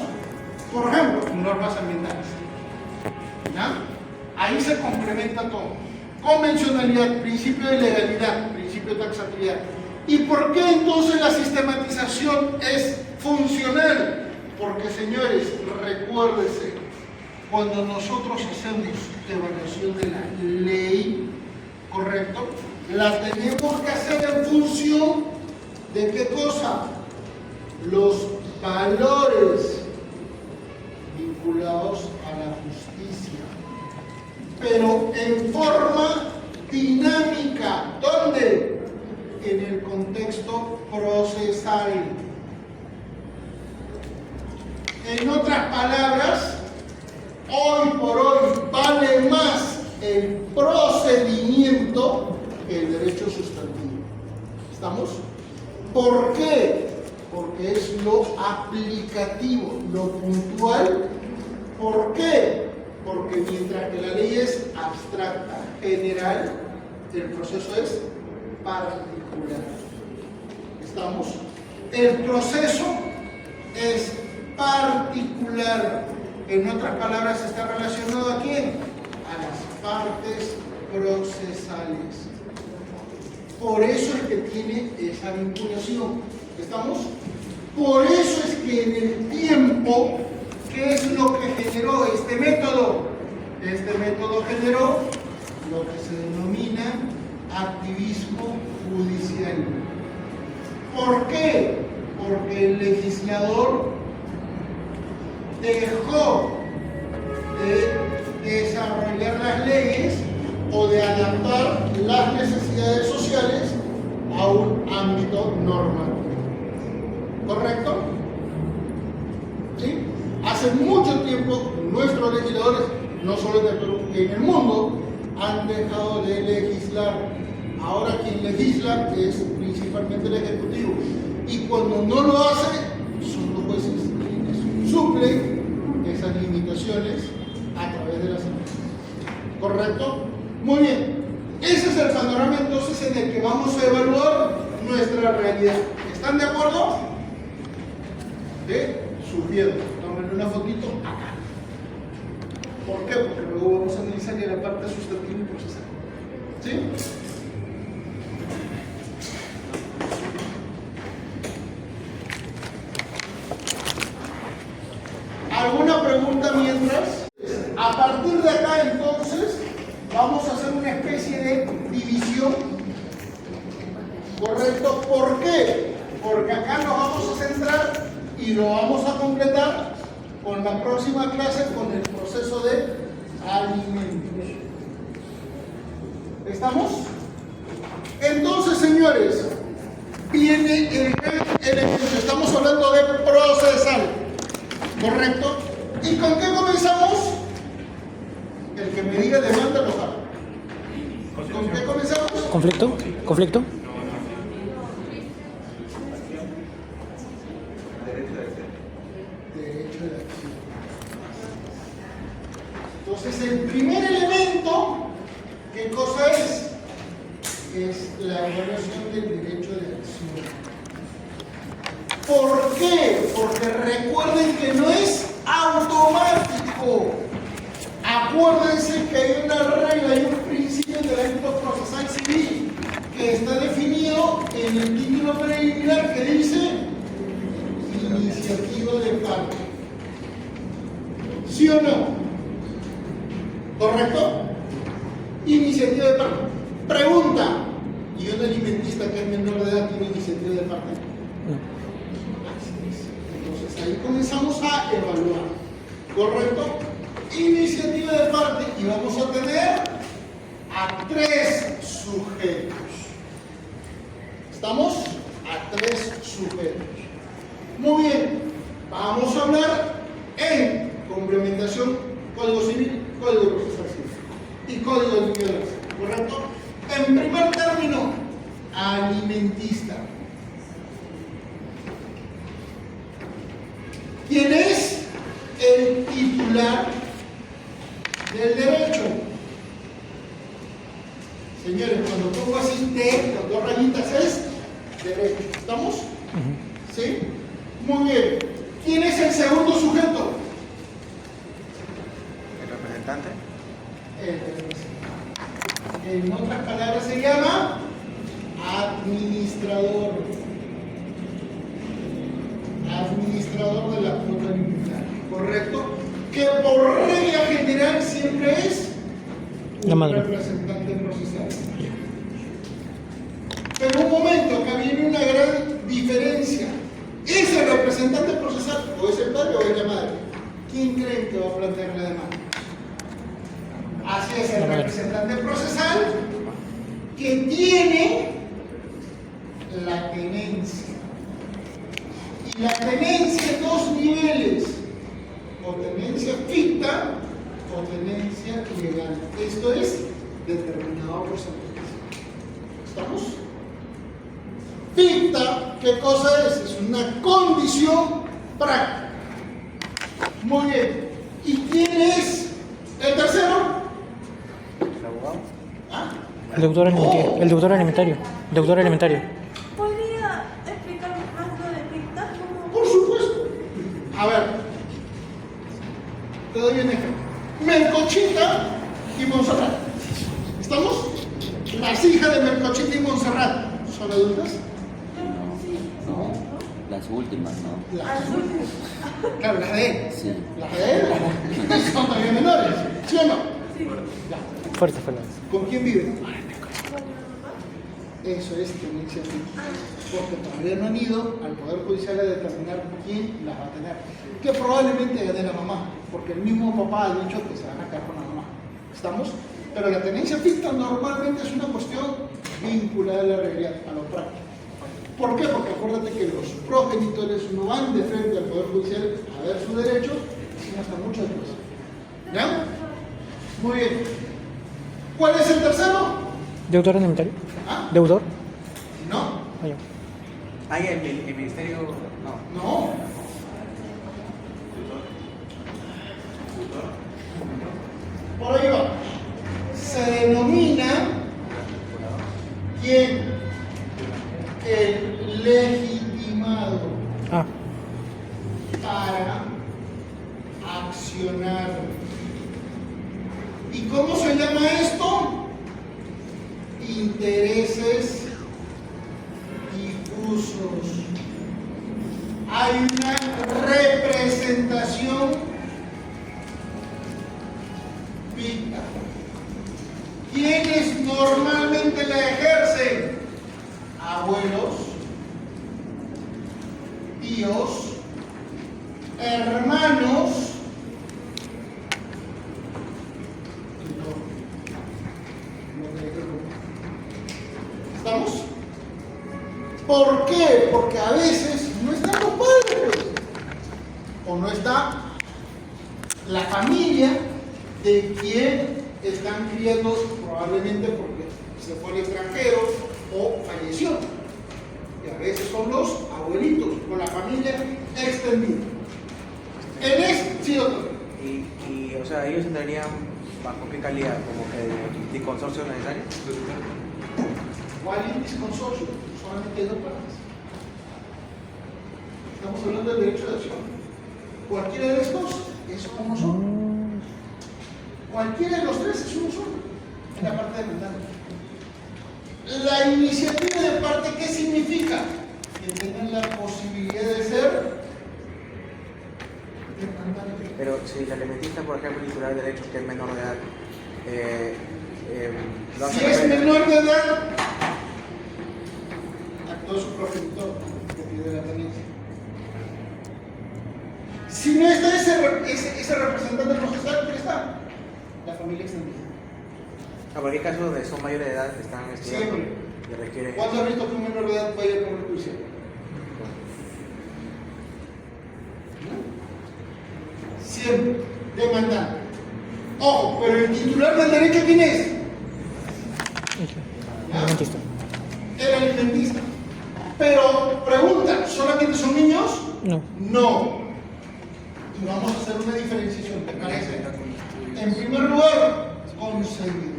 Por ejemplo, normas ambientales. ¿Ya? Ahí se complementa todo. Convencionalidad, principio de legalidad, principio de taxatividad. ¿Y por qué entonces la sistematización es funcional? Porque, señores, recuérdense, cuando nosotros hacemos evaluación de la ley, ¿correcto? La tenemos que hacer en función de qué cosa? Los valores vinculados a la justicia, pero en forma dinámica. ¿Dónde? En el contexto procesal. En otras palabras, hoy por hoy vale más el procedimiento que el derecho sustantivo. ¿Estamos? ¿Por qué? Porque es lo aplicativo, lo puntual. ¿Por qué? Porque mientras que la ley es abstracta, general, el proceso es particular. ¿Estamos? El proceso es particular. En otras palabras, está relacionado ¿a quién? A las partes procesales. Por eso es que tiene esa vinculación. ¿Estamos? Por eso es que en el tiempo, ¿qué es lo que generó este método? Este método generó lo que se denomina activismo judicial. ¿Por qué? Porque el legislador dejó de desarrollar las leyes o de adaptar las necesidades sociales a un ámbito normativo. ¿Correcto? ¿Sí? Hace mucho tiempo nuestros legisladores, no solo en el Perú, en el mundo, han dejado de legislar. Ahora quien legisla es principalmente el Ejecutivo. Y cuando no lo hace, son los jueces quienes suplen esas limitaciones a través de las sentencias. ¿Correcto? Muy bien. Ese es el panorama entonces en el que vamos a evaluar nuestra realidad. ¿Están de acuerdo? ¿Sí? Sugiero, tómenle una fotito acá. ¿Por qué? Porque luego vamos a analizar ya la parte sustantiva y procesal. ¿Sí? ¿Alguna pregunta mientras? A partir de acá entonces vamos hacer una especie de división, ¿correcto? ¿Por qué? Porque acá nos vamos a centrar y lo vamos a completar con la próxima clase con el proceso de alimentos. ¿Estamos? Entonces, señores, viene el gran elemento. Estamos hablando de procesal, ¿correcto? ¿Y con qué comenzamos? El que me diga demanda lo sabe. ¿Con qué comenzamos? ¿Conflicto? ¿Conflicto? Derecho de acción. Entonces, el primer elemento, ¿qué cosa es? Es la evaluación del derecho de acción. ¿Por qué? Porque recuerden que no es automático. Acuérdense que hay una regla y un principio del acto procesal civil que está definido en el título preliminar que dice iniciativa de parte. ¿Sí o no? ¿Correcto? Iniciativa de parte. Pregunta: ¿y un alimentista que es menor de edad tiene iniciativa de parte? No. Entonces ahí comenzamos a evaluar. ¿Correcto? Iniciativa de parte, y vamos a tener a 3 sujetos. ¿Estamos? A 3 sujetos. Muy bien, vamos a hablar en complementación Código Civil, Código Procesal Civil y Código de Violación, ¿correcto? En primer término, alimentista. ¿Quién es el titular del derecho? Señores, cuando pongo así T, con 2 rayitas es derecho. ¿Estamos? ¿Sí? Muy bien. ¿Quién es el segundo sujeto? ¿El representante? El representante. En otras palabras se llama administrador. Administrador de la cuota alimentaria. ¿Correcto? Que por regla general siempre es La un madre. representante procesal. Pero un momento, acá viene una gran diferencia. ¿Es el representante procesal o es el padre o es la madre? ¿Quién creen que va a plantear la demanda? Así es, el La madre. representante procesal que tiene la tenencia. Y la tenencia en 2 niveles: o tenencia ficta o tenencia legal. Esto es determinado por sentencia. ¿Estamos? Ficta, ¿qué cosa es? Es una condición práctica. Muy bien. ¿Y quién es el tercero? ¿El abogado? ¿Ah? El deudor alimentario. El deudor alimentario. Deudor alimentario. ¿Podría explicar más lo de ficta? Por supuesto. A ver, te doy un ejemplo. Melcochita y Montserrat. ¿Estamos? Las hijas de Melcochita y Montserrat, ¿son adultas? No. Las últimas, ¿no? Claro, las de él. Sí. Las de él son todavía menores, ¿sí o no? Ya. Fuerte palabras. ¿Con quién vive? Eso es tenencia ficta. Porque todavía no han ido al Poder Judicial a determinar quién las va a tener. Que probablemente gane la mamá, porque el mismo papá ha dicho que se van a quedar con la mamá. ¿Estamos? Pero la tenencia ficta normalmente es una cuestión vinculada a la realidad, a lo práctico. ¿Por qué? Porque acuérdate que los progenitores no van de frente al Poder Judicial a ver su derecho, sino hasta mucho después. ¿Ya? Muy bien. ¿Cuál es el tercero? ¿Deudor alimentario? ¿Ah? ¿Deudor? No. Ah, ya. Ah, ya, el ministerio. No. No. Por ahí va. Se denomina ¿quién? El legitimado Ah, para accionar. ¿Y cómo se llama esto? Intereses difusos. Hay una representación ficta. ¿Quién abuelos, tíos, hermanos, ¿estamos? ¿Por qué? Porque a veces no están los padres, pues, o no está la familia de quien están criando, probablemente porque se fue al extranjero o falleció. Y a veces son los abuelitos, con la familia extendida. En ese, sí, doctor. Y, o sea, ellos entrarían bajo qué calidad, como que de consorcio necesario. ¿Cuál es consorcio? Solamente hay dos partes. Estamos hablando del derecho de acción. Cualquiera de estos es uno solo. Cualquiera de los tres es uno solo. En la parte demandante. La iniciativa de parte, ¿qué significa? Que tengan la posibilidad de ser demandante. Pero si el alimentista, por ejemplo, titular de derechos que es menor de edad, lo hace Si es referente- menor de edad, actúa su progenitor que pide la tenencia. Si no está ese representante procesal, ¿quién está? La familia extendida. ¿A cualquier caso donde son mayores de edad, están estudiando Siempre. y requieren... ¿Cuándo has visto que un menor de edad vaya por el juicio? Siempre, demandante. Ojo, pero el titular del derecho, ¿quién es? Alimentista. El alimentista. Pero, pregunta, ¿solamente son niños? No. No. Y vamos a hacer una diferenciación, ¿te parece? En primer lugar, concebido.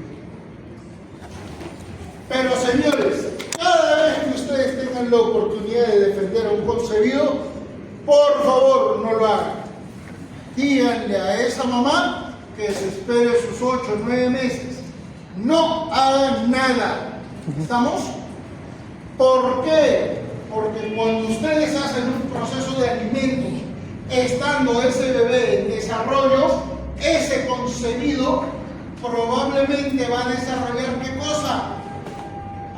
Pero señores, cada vez que ustedes tengan la oportunidad de defender a un concebido, por favor, no lo hagan. Díganle a esa mamá que se espere sus 8 o 9 meses. No hagan nada. ¿Estamos? ¿Por qué? Porque cuando ustedes hacen un proceso de alimentos, estando ese bebé en desarrollo, ese concebido probablemente va a desarrollar ¿qué cosa?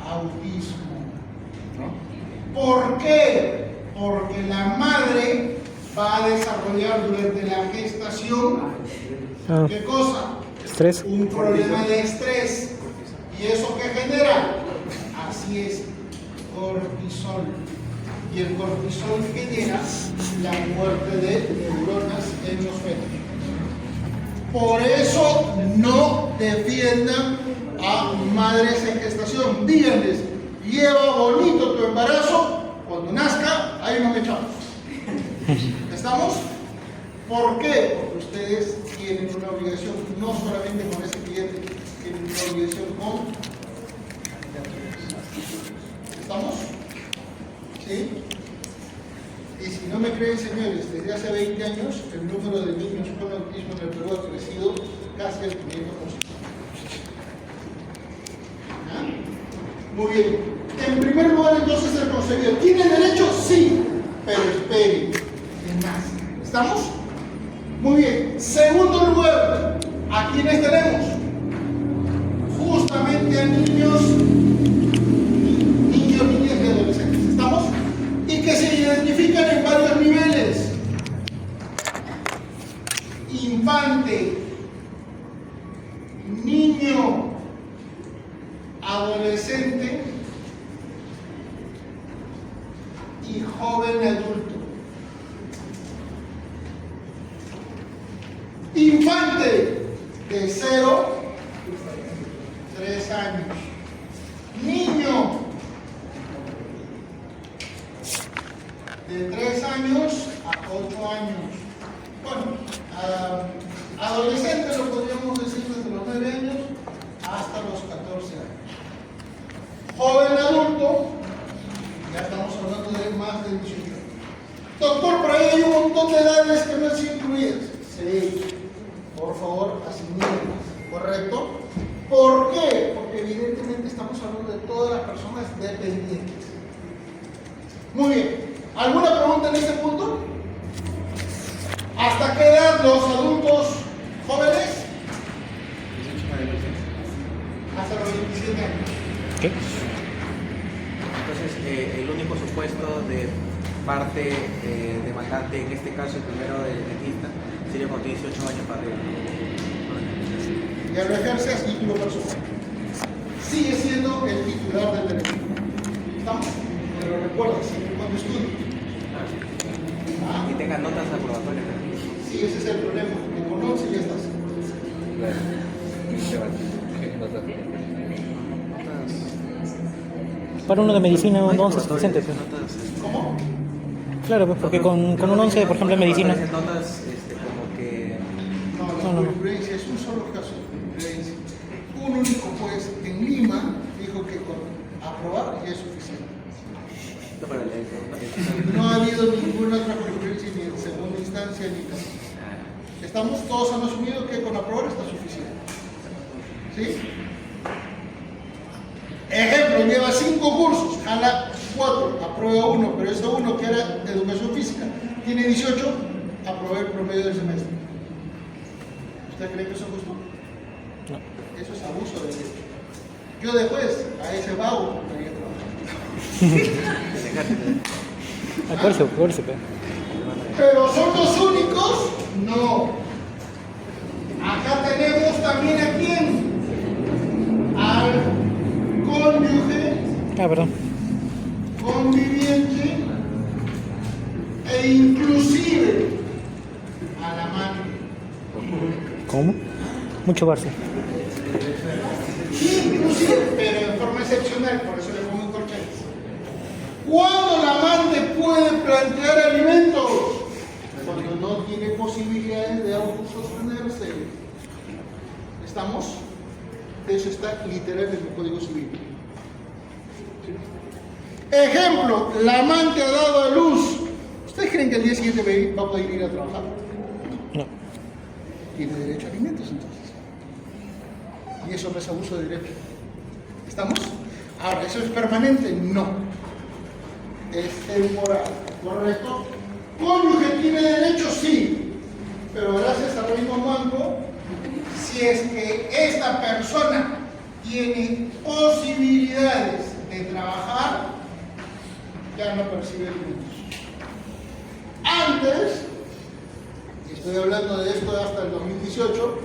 Autismo. ¿Por qué? Porque la madre va a desarrollar durante la gestación Ah, ¿qué cosa? estrés. Un problema de estrés. ¿Y eso qué genera? Así es, cortisol. Y el cortisol genera la muerte de neuronas en los fetos. Por eso no defiendan a madres en gestación. Díganles, lleva bonito tu embarazo, cuando nazca, ahí no me echamos. ¿Estamos? ¿Por qué? Porque ustedes tienen una obligación, no solamente con ese cliente, tienen una obligación con... ¿Estamos? ¿Sí? Y si no me creen, señores, desde hace 20 años el número de niños con autismo en el Perú ha crecido casi al 500%. ¿Ah? Muy bien. En primer lugar, entonces, el concebido. ¿Tiene derecho? Sí, pero espere. Es más. ¿Estamos? Muy bien. Segundo lugar, ¿a quiénes tenemos? Justamente a niños, niñas y adolescentes. ¿Estamos? Y que se identifican en varios niveles. Infante, niño, adolescente y joven adulto. Infante de 0 a 3 años. Niño de 3 años a 8 años. Bueno, adolescente lo podríamos decir desde los 9 años hasta los 14 años. Joven adulto, ya estamos hablando de más de 18 años. Doctor, por ahí hay un montón de edades que no han sido incluidas. Sí, por favor, asimílenlas, ¿correcto? ¿Por qué? Porque evidentemente estamos hablando de todas las personas dependientes. Muy bien. ¿Alguna pregunta en este punto? ¿Hasta qué edad los adultos jóvenes? Hasta los 27 años. ¿Qué? Entonces entonces el único supuesto de parte demandante, en este caso el primero del dentista, sería cuando tiene 18 años para arriba. Ya lo ejerce a título personal. Sigue siendo el titular del derecho. ¿Estamos? Pero recuerda, siempre cuando estudie. Y tenga notas aprobatorias. Sí, ese es el problema. Con 11 ya estás. Para uno de medicina, un 11 es suficiente. Pues. ¿Cómo? Claro, pues, porque con un 11, por ejemplo, en medicina. Notas como que... No, la jurisprudencia es un solo caso de jurisprudencia. Un único juez en Lima dijo que con aprobar ya es suficiente. No ha habido ninguna otra jurisprudencia ni en segunda instancia ni nada. Estamos, todos han asumido que con aprobar está suficiente. ¿Sí? Ejemplo, lleva 5 cursos, jala 4, aprueba 1, pero ese 1 que era de educación física, tiene 18, aprobé el promedio del semestre. ¿Usted cree que eso es justo? No. Eso es abuso de derecho. Yo después, a ese vago, estaría trabajando. Por eso, pues. ¿Pero son los únicos? No. Acá tenemos también a quién? Al cónyuge, Perdón. conviviente e inclusive al amante. ¿Cómo? Mucho Barça. Inclusive, pero en forma excepcional, por eso le pongo en corchetes. ¿Cuándo la amante puede plantear alimentos? Cuando no tiene posibilidades de autosostenerse. ¿Estamos? Eso está literal en el Código Civil. Ejemplo, la amante ha dado a luz. ¿Ustedes creen que el día siguiente va a poder ir a trabajar? No. Tiene derecho a alimentos entonces. Y eso no es abuso de derecho. ¿Estamos? Ahora, ¿eso es permanente? No. Es temporal. ¿Correcto? ¿Cónyuge tiene derecho? Sí. Pero gracias al Reino Manco, si es que esta persona tiene posibilidades de trabajar, ya no percibe alimentos. Antes, y estoy hablando de esto hasta el 2018,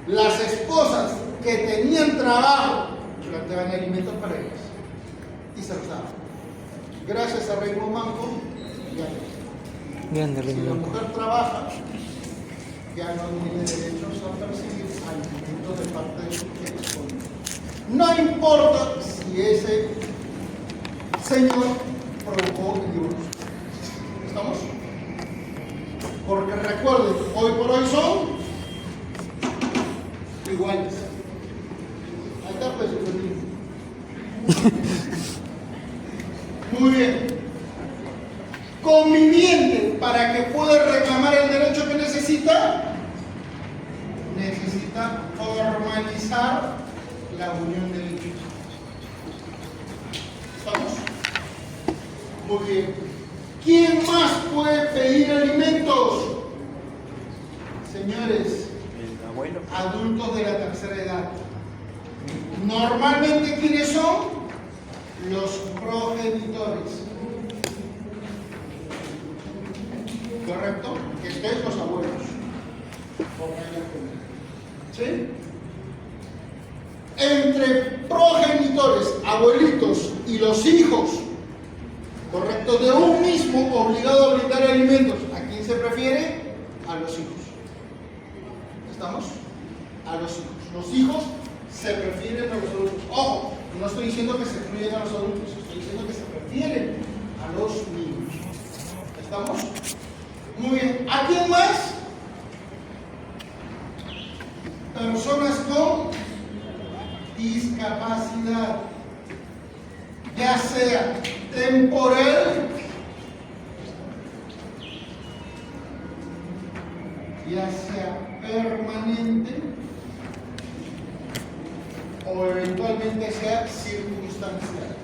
las esposas que tenían trabajo planteaban alimentos para ellas y se los daban. Gracias a Reino Manco, ya no. Grande, Si la Reino. mujer trabaja, ya no tiene derechos a percibir alimentos de parte de su esposo. No importa si ese señor provocó el divorcio. ¿Estamos? Porque recuerden, hoy por hoy son iguales. Ahí está, pues, muy bien. Conviviente, para que pueda reclamar el derecho que necesita formalizar la unión de hechos. ¿Estamos? Muy bien. ¿Quién más puede pedir alimentos? Señores, El abuelo. adultos de la tercera edad. Normalmente, ¿quiénes son? Los progenitores. ¿Correcto? Que estén los abuelos. Por regla general. ¿Sí? Entre progenitores, abuelitos y los hijos, ¿correcto? De un mismo obligado a brindar alimentos. ¿A quién se prefiere? A los hijos. ¿Estamos? A los hijos. Los hijos se prefieren a los adultos. Ojo, no estoy diciendo que se excluyen a los adultos, estoy diciendo que se prefieren a los niños. ¿Estamos? Muy bien. ¿A quién más? Personas con discapacidad, ya sea temporal, ya sea permanente o eventualmente sea circunstancial.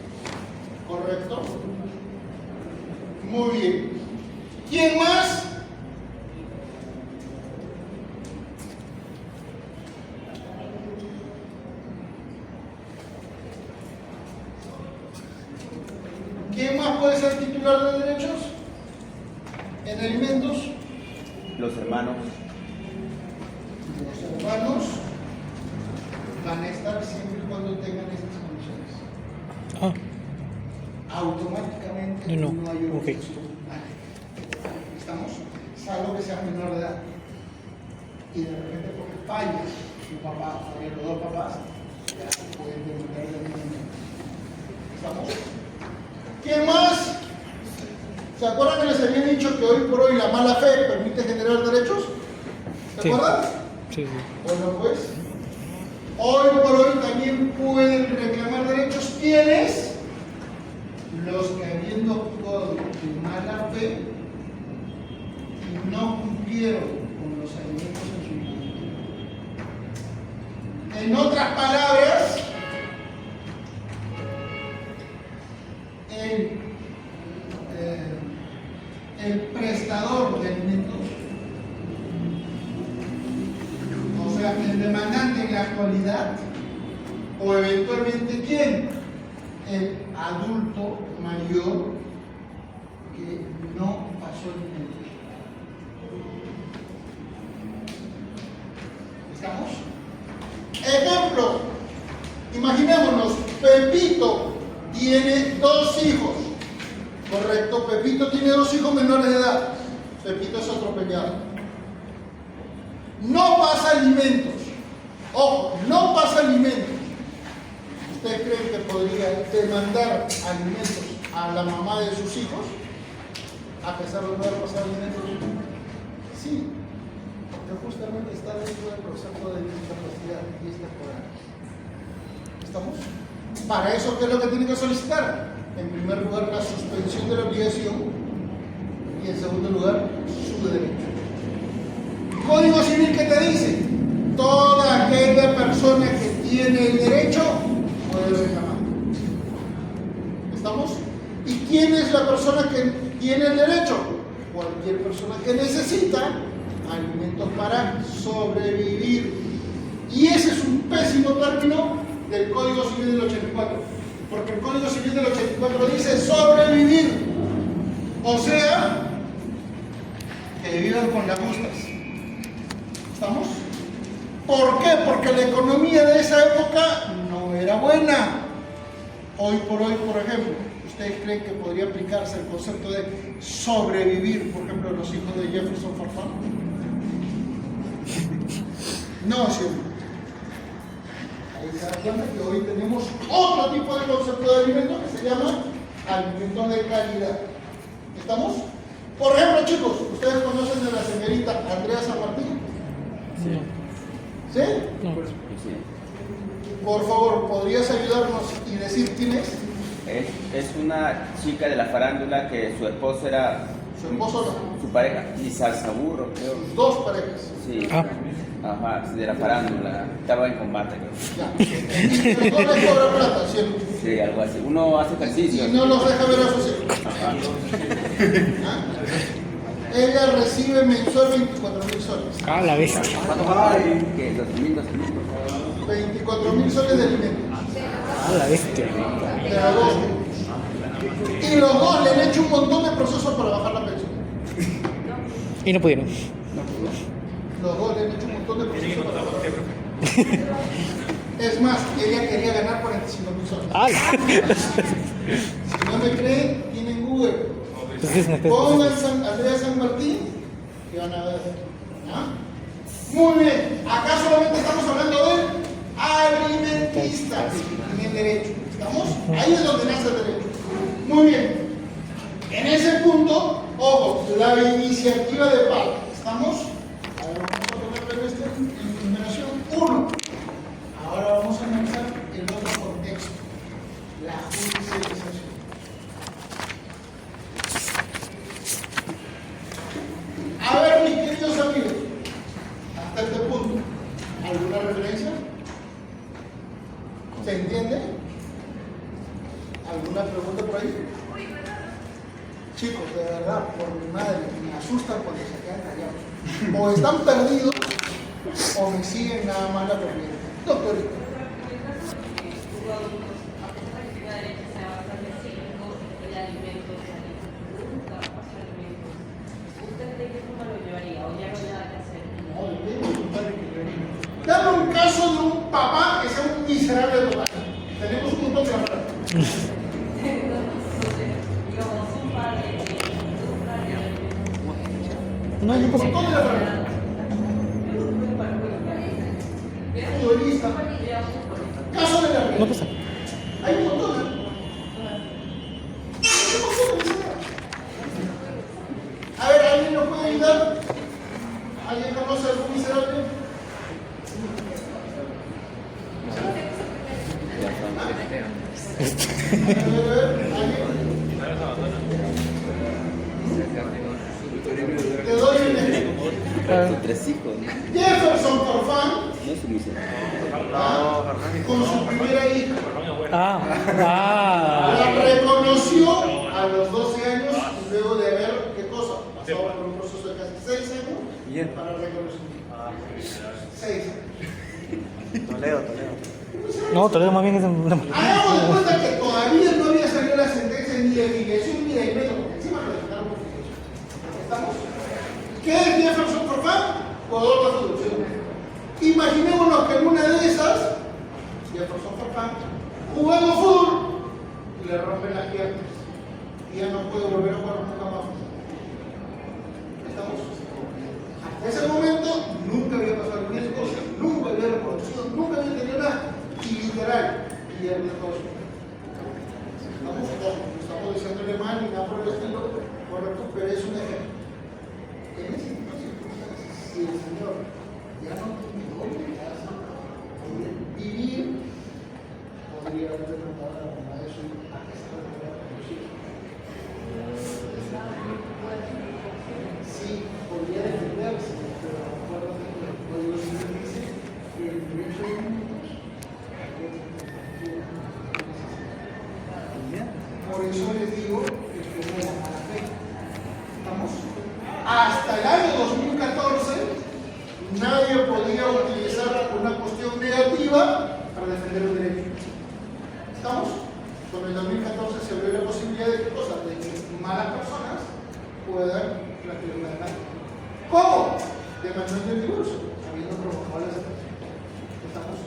¿Correcto? Muy bien. ¿Quién más? ¿Quién más puede ser titular de derechos en alimentos? Los hermanos. Los hermanos van a estar siempre y cuando tengan estas condiciones. Ah, Automáticamente no, no hay ok. obligación. ¿Estamos? Salvo que sea menor de edad. Y de repente porque falla su papá, falla los dos papás, ya se pueden demandar de alimento. ¿Estamos? ¿Quién más? ¿Se acuerdan que les había dicho que hoy por hoy la mala fe permite generar derechos? ¿Se Sí. acuerdan? sí, sí. Bueno, pues, hoy por hoy también pueden reclamar derechos. ¿Quiénes? Los que habiendo actuado de mala fe y no cumplieron con los alimentos en su vida. En otras palabras, el prestador de alimentos, o sea, el demandante en la actualidad, o eventualmente quién, el adulto mayor que no pasó el tiempo. ¿Estamos? Ejemplo, imaginémonos, Pepito tiene 2 hijos. Correcto, Pepito tiene 2 hijos menores de edad. Pepito es atropellado. No pasa alimentos. Ojo, no pasa alimentos. ¿Ustedes creen que podría demandar alimentos a la mamá de sus hijos? A pesar de no haber pasado alimentos. Sí, porque justamente está dentro del concepto de discapacidad y es temporal. ¿Estamos? Para eso, ¿qué es lo que tiene que solicitar? En primer lugar, la suspensión de la obligación y en segundo lugar, su derecho. Código Civil, ¿qué te dice? Toda aquella persona que tiene el derecho puede reclamar. ¿Estamos? ¿Y quién es la persona que tiene el derecho? Cualquier persona que necesita alimentos para sobrevivir. Y ese es un pésimo término del Código Civil del 84. Porque el Código Civil del 84 dice sobrevivir. O sea, que vivan con las justas. ¿Estamos? ¿Por qué? Porque la economía de esa época no era buena. Hoy por hoy, por ejemplo, ¿ustedes creen que podría aplicarse el concepto de sobrevivir, por ejemplo, los hijos de Jefferson Farfán? No, sí. Ahí se da cuenta que hoy tenemos otro tipo de concepto de alimento que se llama alimentos de calidad. ¿Estamos? Por ejemplo, chicos, ¿ustedes conocen de la señorita Andrea San Martín? Sí. ¿Sí? No. Sí. Por favor, ¿podrías ayudarnos y decir quién es? Es una chica de la farándula que su esposo era Su esposo no. su pareja, Lizar Saburro, creo. Sus 2 parejas. Sí. Ah. Ajá, de la farándula. Estaba en combate, creo. Ya. Y los 2 les cobran plata, ¿cierto? Sí, algo así. Uno hace ejercicio. Y no los deja ver a sus hijos. Ajá. ¿Ah? Ella recibe mensual 24.000 soles. Ah, la bestia. ¿Qué? 2.000, 2.000. 24.000 soles de alimentos. Ah, la bestia. De los 2. Y los 2 le han hecho un montón de procesos para bajar la pensión. Y no pudieron. Los 2 le han hecho un montón de procesos para bajar la pensión. Es más, ella quería ganar 45.000 soles. Ah, Si no me creen, tienen Google. entonces no Pongan Andrea San Martín y van a ver. ¿Ah? Muy bien, acá solamente estamos hablando de alimentistas en el derecho. ¿Estamos? Ahí es donde nace el derecho. Muy bien. En ese punto, ojo, la iniciativa de paz. ¿Estamos? Ahora vamos a ponerle en numeración 1. Ahora vamos a analizar el otro contexto, la judicialización. A ver, mis queridos amigos, hasta este punto, ¿alguna referencia? ¿Se entiende? ¿Alguna pregunta por ahí? Chicos, de verdad, por mi madre, me asustan cuando se quedan callados. O están perdidos, o me siguen nada más la corriente. Doctorita. No, no pasa. Montón de la farándula. Futbolista. Caso de la red. No pasa. Hay un montón. Hay un montón. A ver, ¿alguien nos puede ayudar? ¿Alguien conoce algún miserable? Te doy un ejemplo. Son 3 hijos, ¿no? Jefferson Farfán, No es un miserable. con su primera hija, Ah. la reconoció a los 12 años luego de haber, ¿qué cosa? Pasado por un proceso de casi 6 años para reconocimiento. 6 años. Toledo. No, Toledo más bien es Hagamos de cuenta que todavía no había salido la sentencia ni de filiación ni de invento, porque encima lo dejaron por filiación. ¿Estamos? ¿Qué es Jefferson Farfán? Jugador de fútbol. Imaginémonos que en una de esas, Jefferson Farfán, jugando fútbol, y le rompen las piernas. Y ya no puede volver a jugar nunca más. ¿Estamos? Hasta ese momento nunca había pasado alguna cosa, nunca había reconocido, nunca había tenido nada. Y literal, pierde todo. Estamos diciéndole mal ni nada por el estilo, correcto, pero es un ejemplo. En ese tipo de circunstancias, si el Señor ya no tiene obligación de vivir, podría haber preguntado a la mamá de su hijo a qué se lo podría conducir. Sí, podría defenderse, pero acuérdate que el Código Civil dice que el derecho de niños por eso les digo que fue la mala fe. ¿Estamos? Hasta el año 2014 nadie podía utilizar una cuestión negativa para defender un derecho. ¿Estamos? Con el 2014 se abrió la posibilidad de que cosas, de que malas personas puedan recibir una demanda. ¿Cómo? Demandando el divorcio, habiendo provocado la separación. ¿Estamos?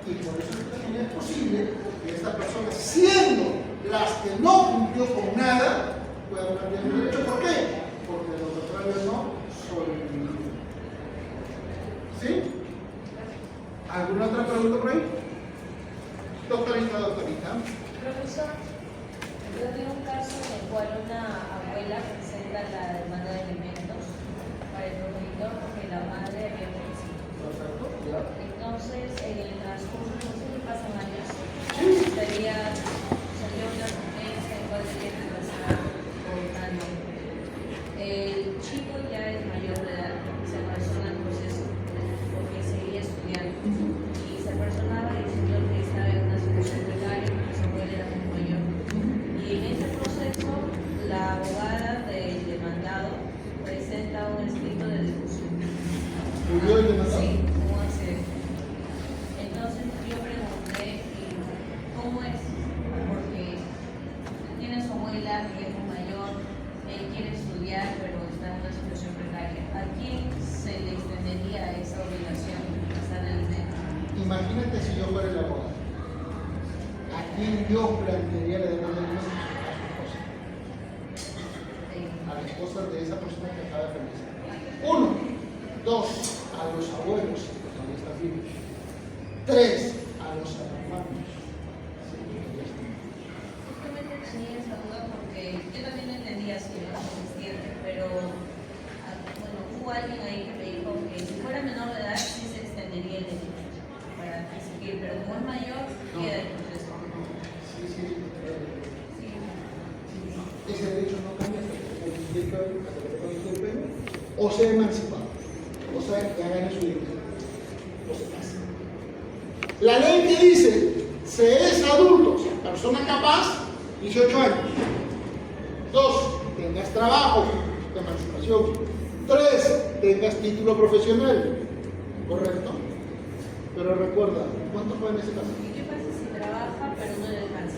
Y por eso también es posible que esta persona, siendo las que no cumplió con nada, puedan cambiar el derecho. ¿Por qué? Porque los contrarios no sobreviven. ¿Sí? ¿Alguna otra pregunta por ahí? Doctorita. Profesor, yo tengo un caso en el cual una abuela presenta la demanda de alimentos para el progenitor porque la madre había fallecido. Perfecto, ya. Entonces, en el transcurso, no sé si pasan años, salió una sentencia en cual tenía que pasar por una norma. El chico ya es mayor de edad, se persona en proceso porque seguía estudiando y se personaba diciendo que estaba en una situación precaria porque su abuela era muy mayor. Y en ese proceso, la abogada del demandado presenta un escrito de difusión. ¿Murió el demandado? Sí, un accidente. Entonces yo pregunté, ¿cómo es? Porque tiene su abuela que es muy mayor, él quiere estudiar, pero está en una situación precaria. ¿A quién se le extendería esa obligación de pasar el dinero? Imagínate si yo fuera el abogado. ¿A quién yo plantearía la demanda de alimentos? A la esposa de esa persona que acaba de fallecer. 1. 2. A los abuelos, que todavía están vivos. 3. A los hermanos. Justamente tenía esa duda porque yo también lo entendía así, ¿no? Consistente, pero bueno, hubo alguien ahí que me dijo que si fuera menor de edad sí se extendería el derecho para seguir, pero como es mayor, queda el proceso. Sí. Sí. Ese derecho no cambia hasta que se cumplica el premio o sea emancipado, o sea que hagan su dignidad, o se casa. La ley que dice, se es adulto, o sea, persona capaz, 18 años. 2. Tengas trabajo, emancipación. 3. Tengas título profesional, ¿correcto? Pero recuerda, ¿cuánto fue en ese caso? ¿Y qué pasa si trabaja pero no le alcanza?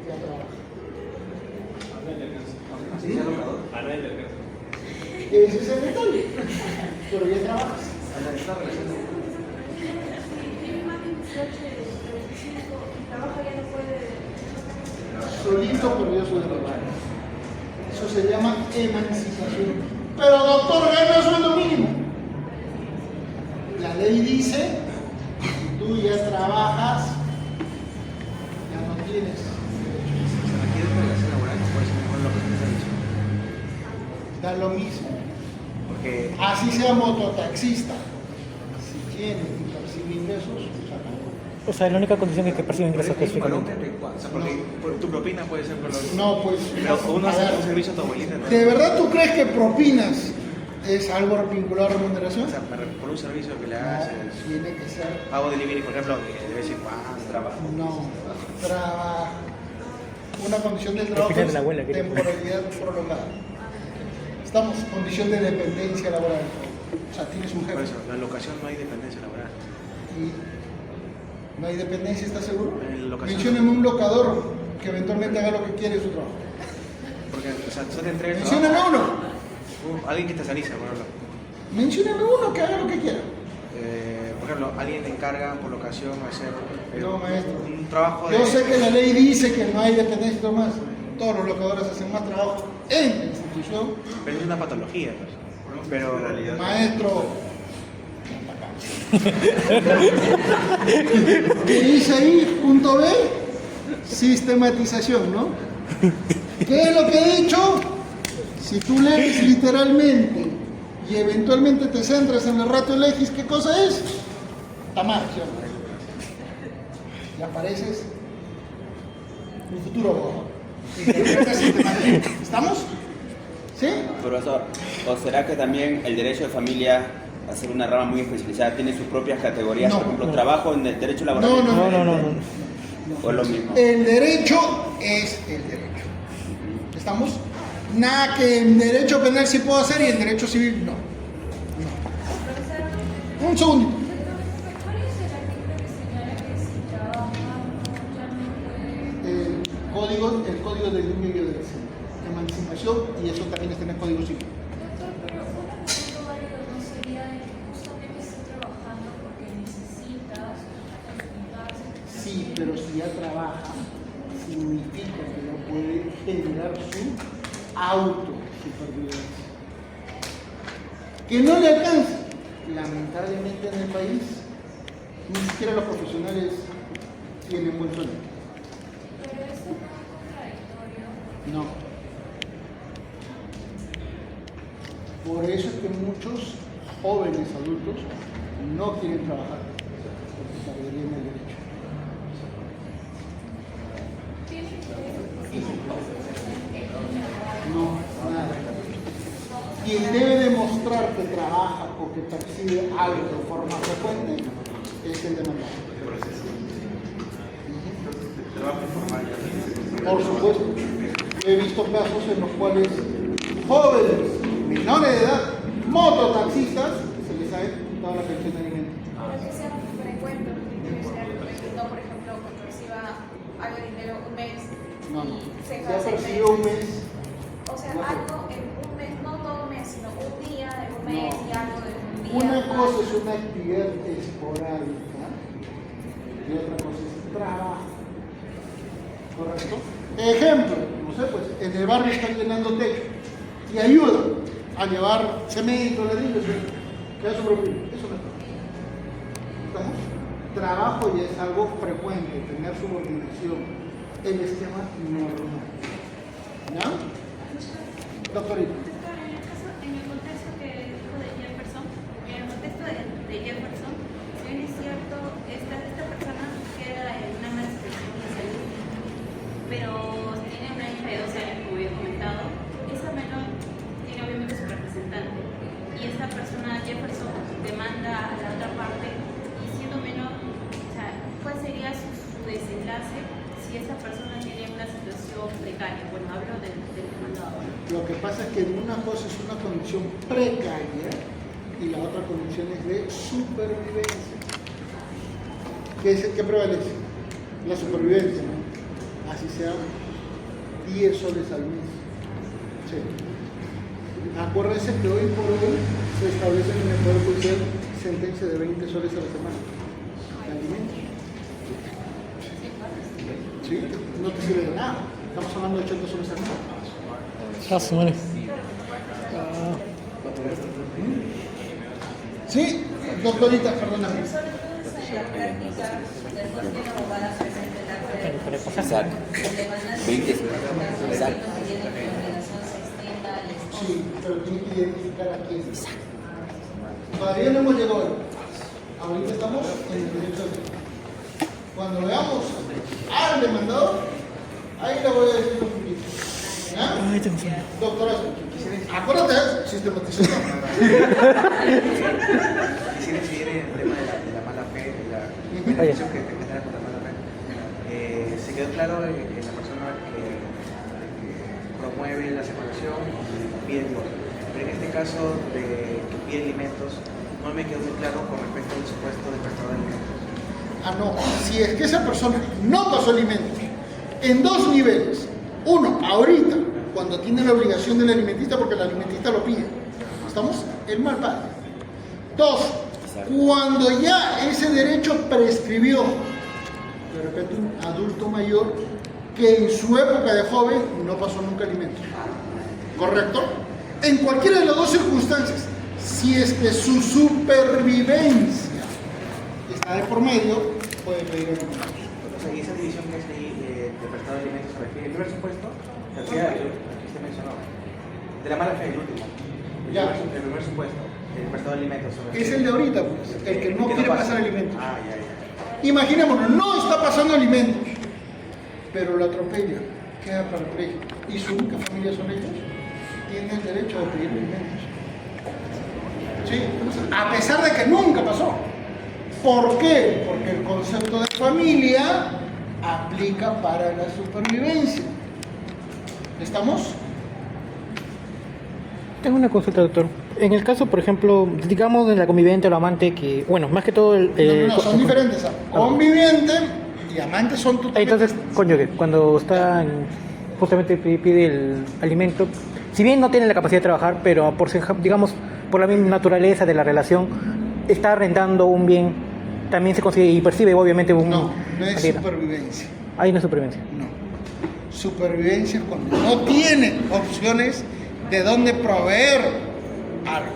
Ya trabaja. ¿Sí? ¿Ya locador? Ese es el detalle, pero ya trabajas. Esta relación de... Tiene más de 18, 25 y trabaja ya no puede. Solito perdió su derecho. Eso se llama emancipación. Pero doctor, gana sueldo mínimo. La ley dice, si tú ya trabajas, ya no tienes derecho. Se requiere relación laboral, por eso mejor lo que usted ha dicho. Da lo mismo. Porque Así sea mototaxista. Si tiene y percibe ingresos, se acabó. O sea, la única condición es que perciba ingresos específicamente. o sea, porque tu propina puede ser por lo No, pues. Pero uno a hace ver, un servicio a tu abuelita, ¿no? ¿de verdad tú crees que propinas es algo vinculado a remuneración? O sea, por un servicio que le hagas, No, tiene que ser. pago delivery, por ejemplo, de vez en cuando, trabajo. No, trabajo. Una condición del trabajo Propina de es la abuela, ¿qué? temporalidad prolongada. Estamos en condición de dependencia laboral. O sea, tienes un Por jefe eso, la locación no hay dependencia laboral. y no hay dependencia, ¿estás seguro? En locación. Mencióname un locador que eventualmente haga lo que quiere su trabajo. Porque, o sea, tú te entregas. Mencióname uno. Alguien que te saliza, por ejemplo. Mencióname uno que haga lo que quiera. Por ejemplo, alguien le encarga por locación hacer No, maestro. un trabajo de. Yo sé que la ley dice que no hay dependencia y todo más. Todos los locadores hacen más trabajo en la institución. Pero es una patología, pues. Pero Maestro. ¿Qué dice ahí? Punto B. Sistematización, ¿no? ¿Qué es lo que he dicho? Si tú lees literalmente y eventualmente te centras en el ratio legis, ¿qué cosa es? Tamar, ¿sí o no? Y apareces un futuro abogado. Interpretas sistemáticamente. ¿Estamos? ¿Sí? Profesor, ¿o será que también el derecho de familia, a ser una rama muy especializada, tiene sus propias categorías? No, Por ejemplo, no. trabajo en el derecho laboral. No. ¿O es lo mismo? El derecho es el derecho. ¿Estamos? Nada que en derecho penal sí puedo hacer y en derecho civil no. Profesor, Un segundito. ¿cuál es el artículo que señala que si trabaja ya no puede? El código del niño y adolescente. Emancipación, y eso también está en el código civil. Doctor, pero un argumento válido no sería de que justamente esté trabajando porque necesita juntarse. Sí, pero si ya trabaja, significa que no puede generar su autosupervivencia. Que no le alcanza. Lamentablemente en el país, ni siquiera los profesionales tienen buen sueldo. Pero esto no es contradictorio. No. Por eso es que muchos jóvenes adultos no quieren trabajar, porque perderían el derecho. No, nada. Quien debe demostrar que trabaja o que percibe algo de forma frecuente es el demandante. Por supuesto, yo he visto casos en los cuales jóvenes, menores de edad, mototaxistas, se les ha ejecutado la pensión de alimentos. Pero que sea frecuente, no tiene que ser no, por ejemplo, cuando reciba algo de dinero un mes. No, no. Se Se queda ha 6 percibido un meses. mes. O sea, algo en un mes, no todo un mes, sino un día de un mes No. y algo de un día. Una cosa es una actividad esporádica y otra cosa es trabajo. ¿Correcto? Ejemplo, no sé, pues en el barrio están llenando techo y ayudan a llevar cemento, ladrillos, que da su propio. Eso no es trabajo. ¿Estamos? Trabajo ya es algo frecuente, tener subordinación, el esquema normal. ¿Ya? Doctorito. Doctor, en el contexto que dijo de Jefferson, en el contexto de Jefferson, si bien es cierto, esta persona queda en una mala situación de salud, pero tiene una hija de 12 años, como había comentado, esa menor tiene obviamente su representante, y esta persona, Jefferson, demanda a la otra parte, y siendo menor, o sea, ¿cuál sería su desenlace si esta persona tiene una situación precaria? Bueno, hablo del demandado. Lo que pasa es que una cosa es una condición precaria y la otra condición es de supervivencia. ¿Qué prevalece? La supervivencia, ¿no? Así sea 10 soles al mes. Sí. Acuérdense que hoy por hoy se establece en el Poder Judicial sentencia de 20 soles a la semana de alimentos. ¿Sí? No te sirve de nada. Estamos hablando de 80 soles al mes. Ah, su madre. Sí, doctorita, perdóname. En la práctica, después que la abogada presente el acta de Exacto. el demandante 20. exacto. Exacto. Tiene que la obligación se extienda al esposo. Sí, pero tiene que identificar a quién. Todavía no hemos llegado ahí. Ahorita estamos en el derecho de... Cuando veamos al demandador, ahí le voy a decir un poquito. ¿Ya? Ay, tengo sueño. Doctora, acuérdate, sistematización. Quisiera incidir en el tema de la mala fe, de la relación que te genera con la mala fe. Se quedó claro en la persona que promueve la separación y pide divorcio. Pero en este caso de que pide alimentos, no me quedó muy claro con respecto al supuesto del prestador de alimentos. Ah, no. Si es que esa persona no pasó alimentos, en dos niveles. Uno, ahorita, cuando tiene la obligación del alimentista porque el alimentista lo pide. ¿Estamos? El mal padre. Dos, cuando ya ese derecho prescribió, de repente un adulto mayor que en su época de joven no pasó nunca alimentos. ¿Correcto? En cualquiera de las dos circunstancias, si es que su supervivencia está de por medio, puede pedir alimentos. O sea, y esa división que es ahí de prestado de alimentos, ¿se refiere al primer supuesto? Aquí se mencionó. De la mala fe, el último. Ya. El primer supuesto, el prestado de alimentos. Es el de ahorita, pues, el que no quiere pasa. pasar alimentos. Ah, ya. Imaginémonos, no está pasando alimentos, pero lo atropella, queda parapléjico y su única familia son ellos, tiene el derecho de pedir alimentos. ¿Sí? A pesar de que nunca pasó. ¿Por qué? Porque el concepto de familia aplica para la supervivencia. ¿Estamos? Tengo una consulta, doctor. En el caso, por ejemplo, digamos de la conviviente o la amante, que, bueno, más que todo No, son diferentes. Conviviente y amante son totalmente. Entonces, cónyuge, cuando está justamente pide el alimento, si bien no tiene la capacidad de trabajar, pero digamos, por la misma naturaleza de la relación, está arrendando un bien, también se consigue y percibe obviamente un... No es supervivencia. Ahí no es supervivencia. No. Supervivencia es cuando no tiene opciones de dónde proveer algo.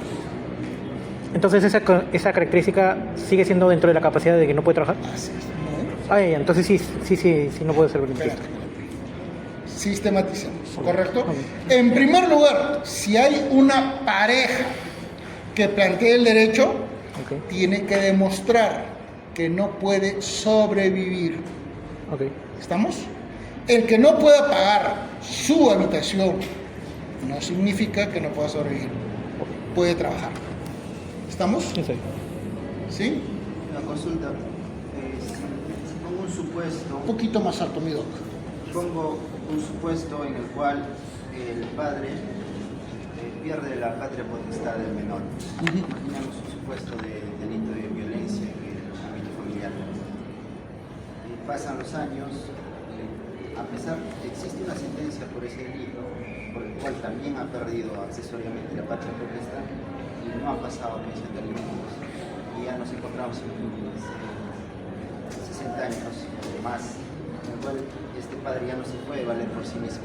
Entonces esa característica sigue siendo dentro de la capacidad de que no puede trabajar. Así es. Entonces sí no puede ser beneficio. Sistematicemos, ¿correcto? En primer lugar, si hay una pareja que plantea el derecho, tiene que demostrar que no puede sobrevivir. ¿Estamos? El que no pueda pagar su habitación no significa que no pueda sobrevivir. Puede trabajar. ¿Estamos? ¿Sí? La consulta. Pongo un supuesto. Un poquito más alto, mi doc. Pongo un supuesto en el cual el padre pierde la patria potestad del menor. Imaginemos un supuesto de delito de violencia en el ámbito familiar. Y pasan los años, a pesar de que existe una sentencia por ese delito, por el cual también ha perdido accesoriamente la patria potestad y no ha pasado pensión de alimentos. Y ya nos encontramos en 60 años o más, en el cual este padre ya no se puede valer por sí mismo.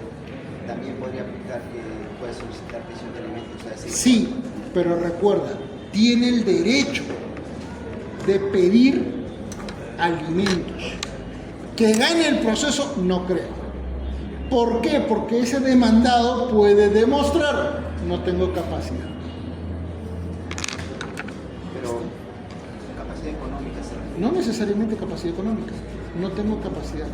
También podría aplicar que puede solicitar pensión de alimentos a ese. Sí, pero recuerda, tiene el derecho de pedir alimentos. Que gane el proceso, no creo. ¿Por qué? Porque ese demandado puede demostrar, no tengo capacidad. Pero capacidad económica se refiere. No necesariamente capacidad económica, no tengo capacidad.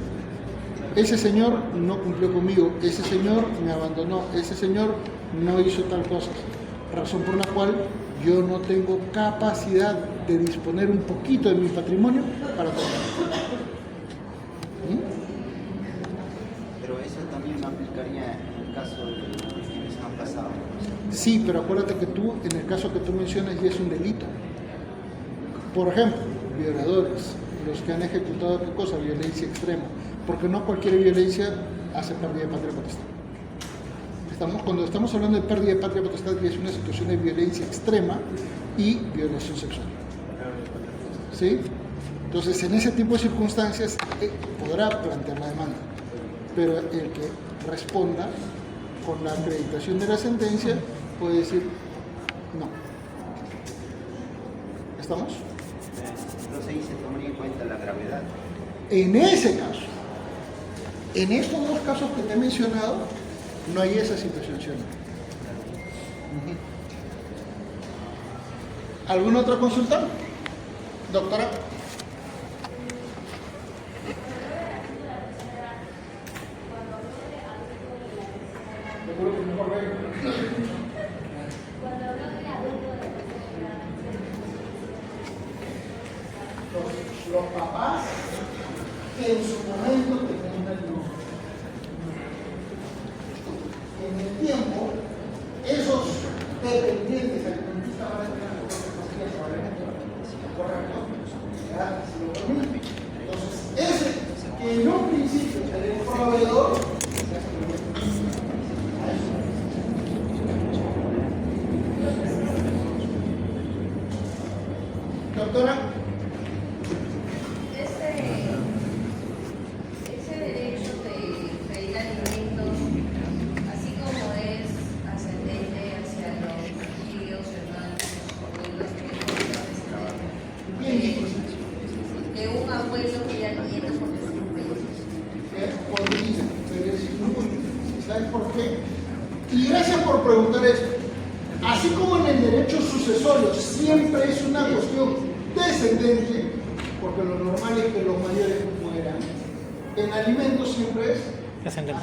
Ese señor no cumplió conmigo, ese señor me abandonó, ese señor no hizo tal cosa. Razón por la cual yo no tengo capacidad de disponer un poquito de mi patrimonio para trabajar. Pero eso también aplicaría en el caso de quienes han pasado. Sí, pero acuérdate que tú, en el caso que tú mencionas, ya es un delito. Por ejemplo, violadores, los que han ejecutado qué cosa, violencia extrema, porque no cualquier violencia hace pérdida de patria potestad. Cuando estamos hablando de pérdida de patria potestad, ya es una situación de violencia extrema y violación sexual. ¿Sí? Entonces, en ese tipo de circunstancias podrá plantear la demanda, pero el que responda con la acreditación de la sentencia, puede decir no. ¿Estamos? Entonces ahí se tomaría en cuenta la gravedad. En ese caso, en estos dos casos que te he mencionado, no hay esa situación. ¿Sí o no? ¿Alguna otra consulta? Doctora. Los papás que en su momento tenían una luz. En el tiempo, esos dependientes alimentistas van a tener la responsabilidad probablemente. ¿Correcto? ¿Ya? Si lo permite. Entonces, ese que en un principio sería un proveedor, doctora. Ese derecho de pedir alimentos, así como es ascendente hacia los tíos, hermanos, abuelos, de un abuelo que ya nietos porque son Pero es muy difícil. ¿Sabes por qué? Y gracias por preguntar esto. Así como en el derecho sucesorio siempre es una cuestión descendente, porque lo normal es que los mayores mueran, en alimentos siempre es Ascendente.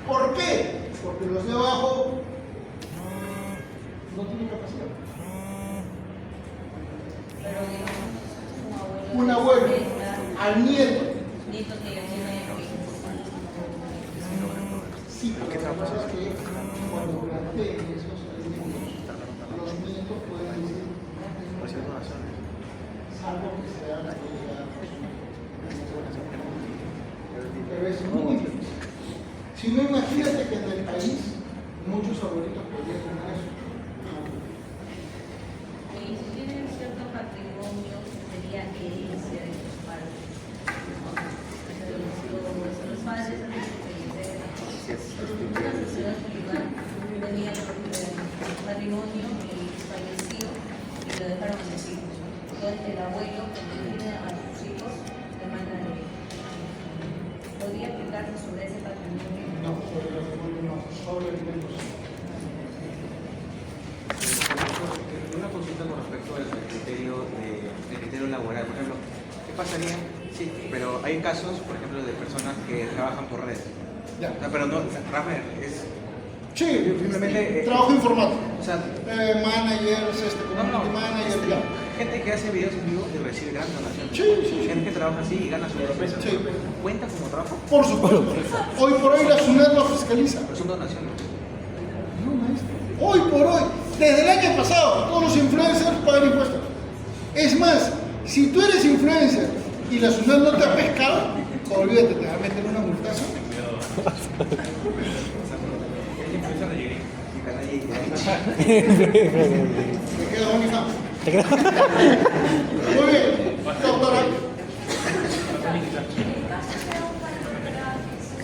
¿Por qué? Porque los de abajo no tienen capacidad. pero digamos, Un abuelo al nieto. nieto que ya tiene Sí, pero lo que pasa es que cuando planteen esos alimentos, los nietos pueden decir, salvo que sea la realidad. Pero es muy difícil. Si no, imagínate que en el país muchos abuelitos podrían tener eso. y si tienen cierto patrimonio, sería herencia de sus padres. Los padres antes de fallecer, tenían patrimonio y falleció y lo dejaron a sus hijos. Entonces el abuelo, cuando tiene a sus hijos, demanda de podría aplicarse sobre ese patrimonio. No, sobre los no, sobre alimentos. Una consulta con respecto al criterio laboral. Por ejemplo, ¿qué pasaría? Sí, pero hay casos, por ejemplo, de personas que trabajan por red. Ya. O sea, pero no, Rafael, es Sí, simplemente. trabajo informático. O sea, Managers, community manager, ya. gente que hace videos en vivo y recibe gran donación. Sí. Gente que trabaja así y gana su pesos. Sí. ¿Cuenta como trabajo? Por supuesto. Hoy por hoy la SUNED lo fiscaliza. Pero son donaciones. No, maestro. Hoy por hoy, desde el año pasado, todos los influencers pagan impuestos. Es más, si tú eres influencer y la SUNED no te ha pescado, olvídate, te va a meter una multazo. Me queda bonita. ¿Te quedas? Muy bien, doctora.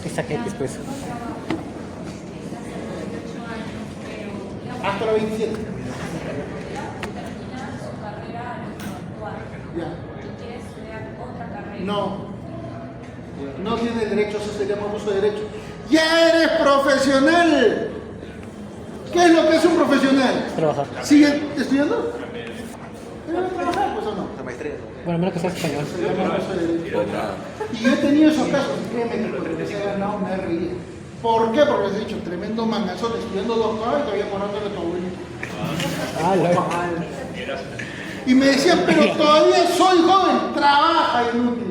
Esa que después. Hasta la 27. Ya. No. No tiene derecho, eso se llama abuso de derecho. ¡Ya eres profesional! ¿Qué es lo que es un profesional? Trabajar. ¿Sigue estudiando? ¿Pero trabajar, pues o no? La maestría. Bueno, menos que sea español. Se llama abuso de derecho. Y yo he tenido esos casos, créeme que cuando les he ganado me he reído. ¿Por qué? Porque les he dicho, tremendo mangazón estudiando doctorado y todavía morándole a tu abuelito. Ah, lo Y me decían, pero todavía soy joven, trabaja inútil.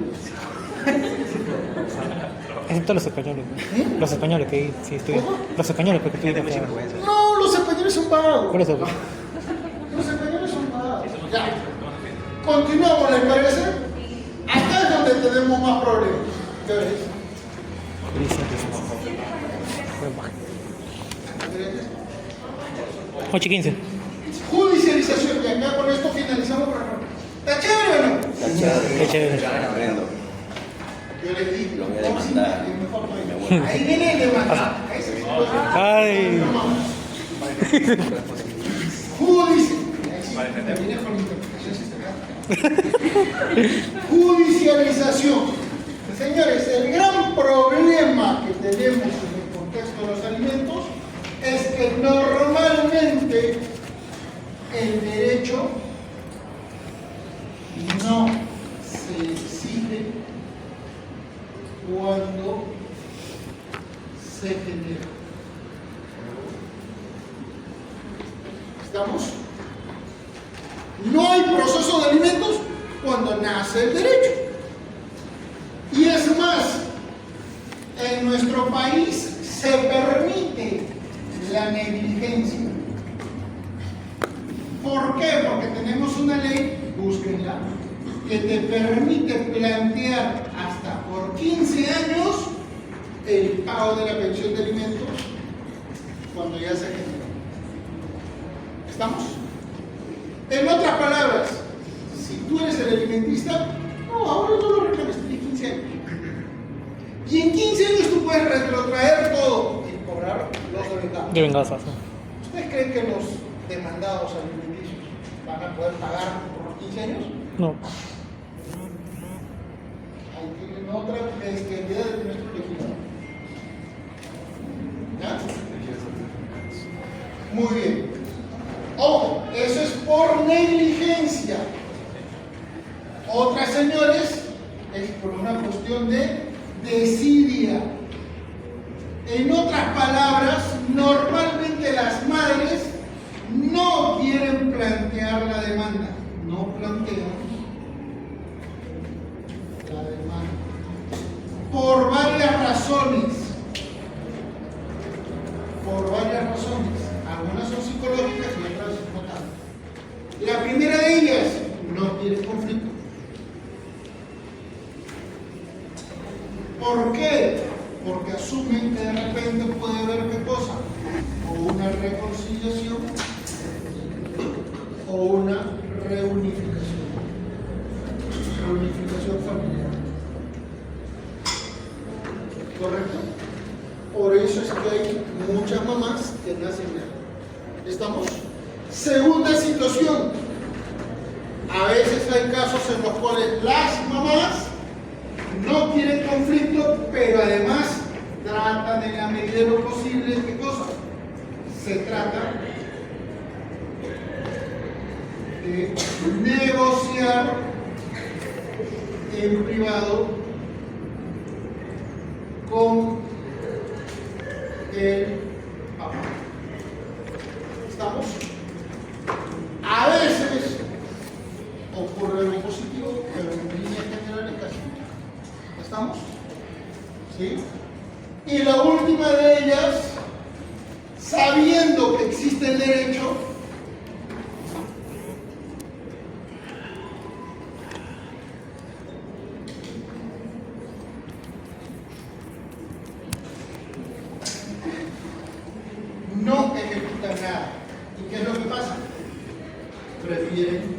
excepto los españoles. ¿No? Los españoles que sí estudian. ¿Cómo? Los españoles porque estudian. No, los españoles son vagos. Por eso. Los españoles son vagos. Ya. Continuamos, ¿les parece? Acá es donde tenemos más problemas. ¿Qué hora es? 8:15. Judicialización. Y acá con esto finalizamos por acá. ¿Está chévere o no? Qué chévere. Yo les dije, Lo voy a demandar. ahí viene el demandado. Ay. Judicialización. Señores, el gran problema que tenemos en el contexto de los alimentos es que normalmente el derecho no se exige cuando se genera. ¿Estamos? No hay proceso de alimentos cuando nace el derecho. Y es más, en nuestro país se permite la negligencia. ¿Por qué? Porque tenemos una ley, búsquenla, que te permite plantear hasta por 15 años el pago de la pensión de alimentos cuando ya se genera. ¿Estamos? En otras palabras, si tú eres el alimentista, no, ahora no lo reclames, tienes 15 años. Y en 15 años tú puedes retrotraer todo y cobrar los devengados. De venganzas. ¿Ustedes creen que los demandados alimenticios van a poder pagar por 15 años? No. Ahí tienen otra bestialidad de nuestro legislador. ¿Ya? Muy bien. Ojo, eso es por negligencia. Otras, señores, es por una cuestión de desidia. En otras palabras, normalmente las madres no quieren plantear la demanda, no plantean la demanda por varias razones. Por varias razones. Algunas son psicológicas y otras no tanto. La primera de ellas, no quiere conflicto. ¿Por qué? Porque asumen que de repente puede haber qué cosa, o una reconciliación o una reunificación familiar. ¿Correcto? Por eso es que hay muchas mamás que nacen ya. ¿Estamos? Segunda situación. A veces hay casos en los cuales las mamás no quieren conflicto, pero además tratan en la medida de lo posible, ¿qué cosa? Se trata de negociar en privado con el papá. ¿Estamos? A veces ocurre algo positivo, pero en líneas generales casi no. ¿Estamos? ¿Sí? Y la última de ellas, sabiendo que existe el derecho, no ejecutan nada. ¿Y qué es lo que pasa? Prefieren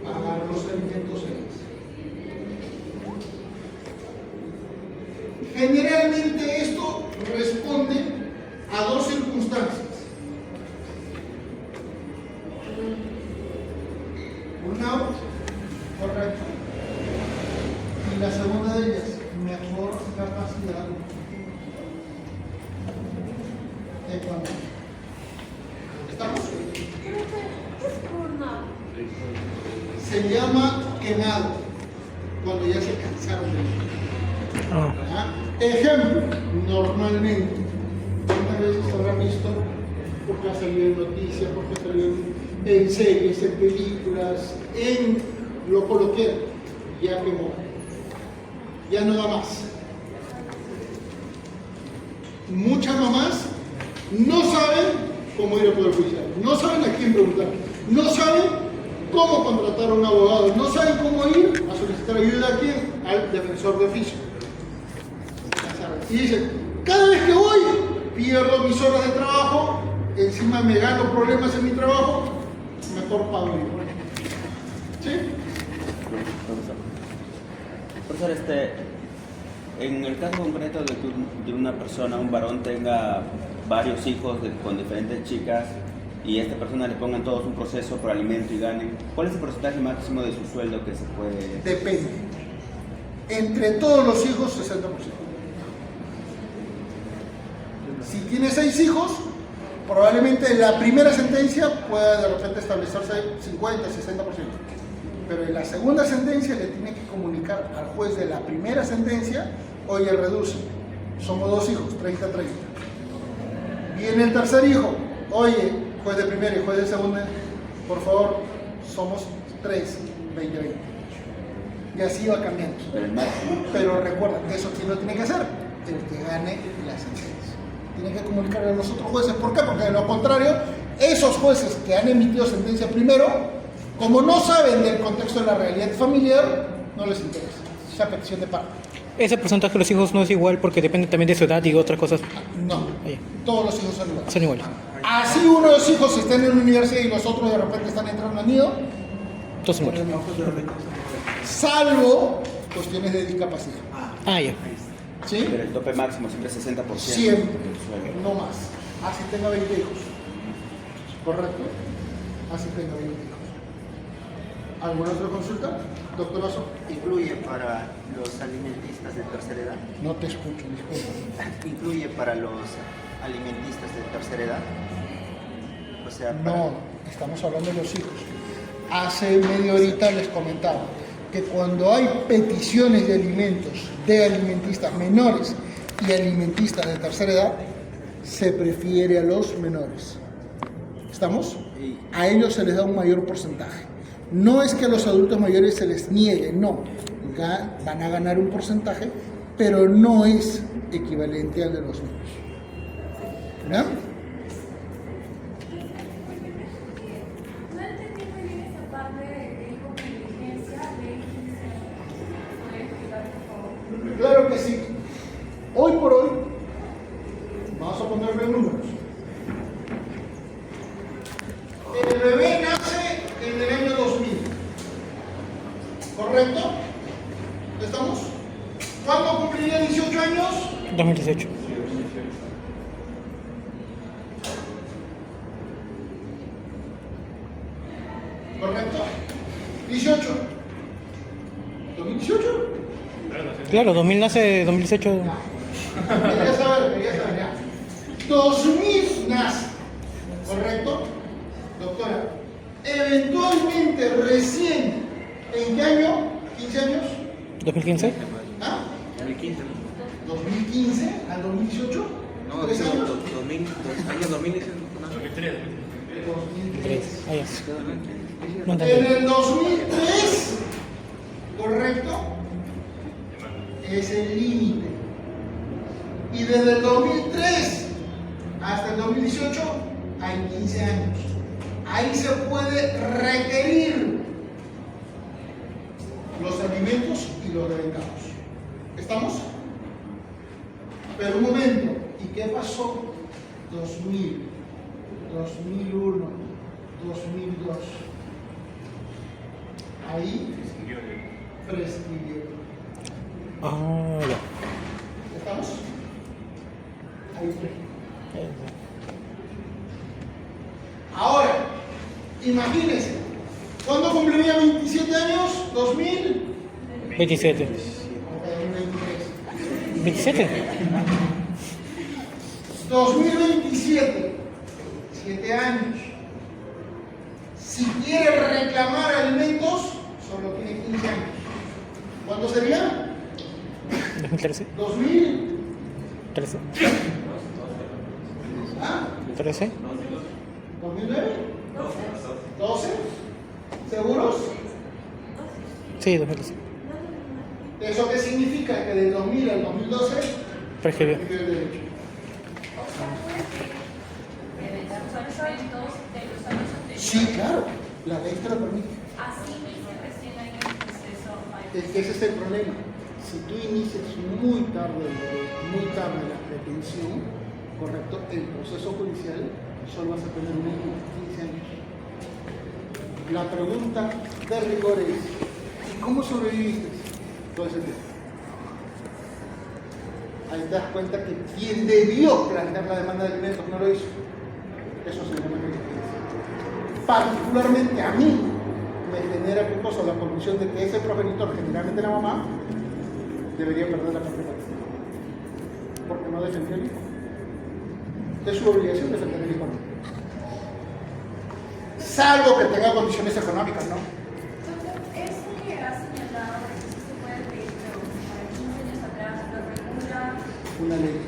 pagar los alimentos ellos. Generalmente esto responde a dos circunstancias. Una, correcto. Y la segunda de ellas, mejor capacidad económica. ¿Estamos? Se llama quemado cuando ya se cansaron de eso. ¿Ah? Ejemplo, normalmente, ¿cuántas veces habrán visto? Porque ha salido en noticias, porque ha salido en series, en películas, en lo coloquial, ya quemó, ya no da más. Muchas mamás no saben cómo ir al Poder Judicial, no saben a quién preguntar, no saben cómo contratar a un abogado, no saben cómo ir a solicitar ayuda a quién, al defensor de oficio. Y dicen, cada vez que voy, pierdo mis horas de trabajo, encima me gano problemas en mi trabajo, mejor pago yo. ¿Sí? Profesor, En el caso concreto de que una persona, un varón, tenga varios hijos con diferentes chicas y esta persona le pongan todos un proceso por alimento y ganen, ¿cuál es el porcentaje máximo de su sueldo que se puede...? Depende. Entre todos los hijos, 60%. Si tiene 6 hijos, probablemente en la primera sentencia pueda de repente establecerse 50, 60%. Pero en la segunda sentencia le tiene que comunicar al juez de la primera sentencia, oye, reduce, somos 2 hijos, 30-30. Viene el tercer hijo, oye, juez de primera y juez de segunda, por favor, somos 3, 20-20. Y así va cambiando. Pero recuerda, eso quién lo tiene que hacer, el que gane la sentencia. Tiene que comunicarle a los otros jueces. ¿Por qué? Porque de lo contrario, esos jueces que han emitido sentencia primero, como no saben del contexto de la realidad familiar, no les interesa. Esa petición de parte. Ese porcentaje de los hijos no es igual porque depende también de su edad y otras cosas. No, todos los hijos son iguales. Son iguales. Así uno de los hijos está en una universidad y los otros de repente están entrando al nido, Todos son iguales. salvo cuestiones de discapacidad. Ah, ya. ¿Sí? Pero el tope máximo siempre es 60%. Siempre, del sueldo. no más. Así tenga 20 hijos. ¿Correcto? Así tenga 20 hijos. ¿Alguna otra consulta? Doctor Oso. ¿Incluye para los alimentistas de tercera edad? No te escucho, disculpa. ¿Incluye para los alimentistas de tercera edad? O sea, para... No, estamos hablando de los hijos. Hace media horita les comentaba que cuando hay peticiones de alimentos de alimentistas menores y alimentistas de tercera edad, se prefiere a los menores. ¿Estamos? A ellos se les da un mayor porcentaje. No es que a los adultos mayores se les niegue, no. Van a ganar un porcentaje, pero no es equivalente al de los niños. ¿verdad? No entendí muy bien esa parte de que dijo con diligencia, ley 15. ¿Puede explicar, por favor? Claro que sí. Hoy por hoy, vamos a ponerle números. El bebé nace en el año 2000. ¿Correcto? ¿Estamos? ¿Cuándo cumpliría 18 años? 2018. ¿Correcto? 18. ¿2018? Claro, 2000 nace 2018. Quería saber ya. 2000 nace. ¿Correcto? Doctora, eventualmente recién, ¿en qué año? ¿15 años? 2015. ¿Ah? 2015. ¿2015 al 2018? No, ¿3 años? 2000, año 2000 es 3. 2003. Ah, ya. No En entendí. el 2003, ¿correcto? Es el límite. Y desde el 2003 hasta el 2018 hay 15 años. Ahí se puede requerir los alimentos y los devengados. ¿Estamos? Pero un momento, ¿y qué pasó? 2000, 2001, 2002. Ahí prescribió. Ah, ya. ¿Estamos? Ahí prescribió. Ahora, imagínense, ¿cuándo cumpliría 27 años? 2000. 27. 27. 2027, 7 años. Si quiere reclamar alimentos, solo tiene 15 años. ¿Cuándo sería? 2013. 2000. 13. ¿Ah? 13. 2009. 12. ¿Seguros? Sí, 2013. ¿Eso qué significa? Que del 2000 al 2012 Prescribió. prescribió el derecho. Los alimentos de los años anteriores. Sí, claro, la ley te lo permite. Así inicia recién hay un proceso. Es que ese es el problema. Si tú inicias muy tarde la pretensión, correcto, el proceso judicial solo vas a tener un año, 15 años. La pregunta de rigor es, ¿y cómo sobreviviste todo ese tiempo? Ahí te das cuenta que quien debió plantear la demanda de alimentos no lo hizo. Eso se llama negligencia. Particularmente a mí me genera ¿qué cosa? La conclusión de que ese progenitor, generalmente la mamá, debería perder la patria potestad. Porque no defendió el hijo. Es su obligación defender el hijo. Salvo que tenga condiciones económicas, ¿no? Entonces, eso que has señalado, eso se puede pedir, pero para 15 años atrás, lo regula Una ley.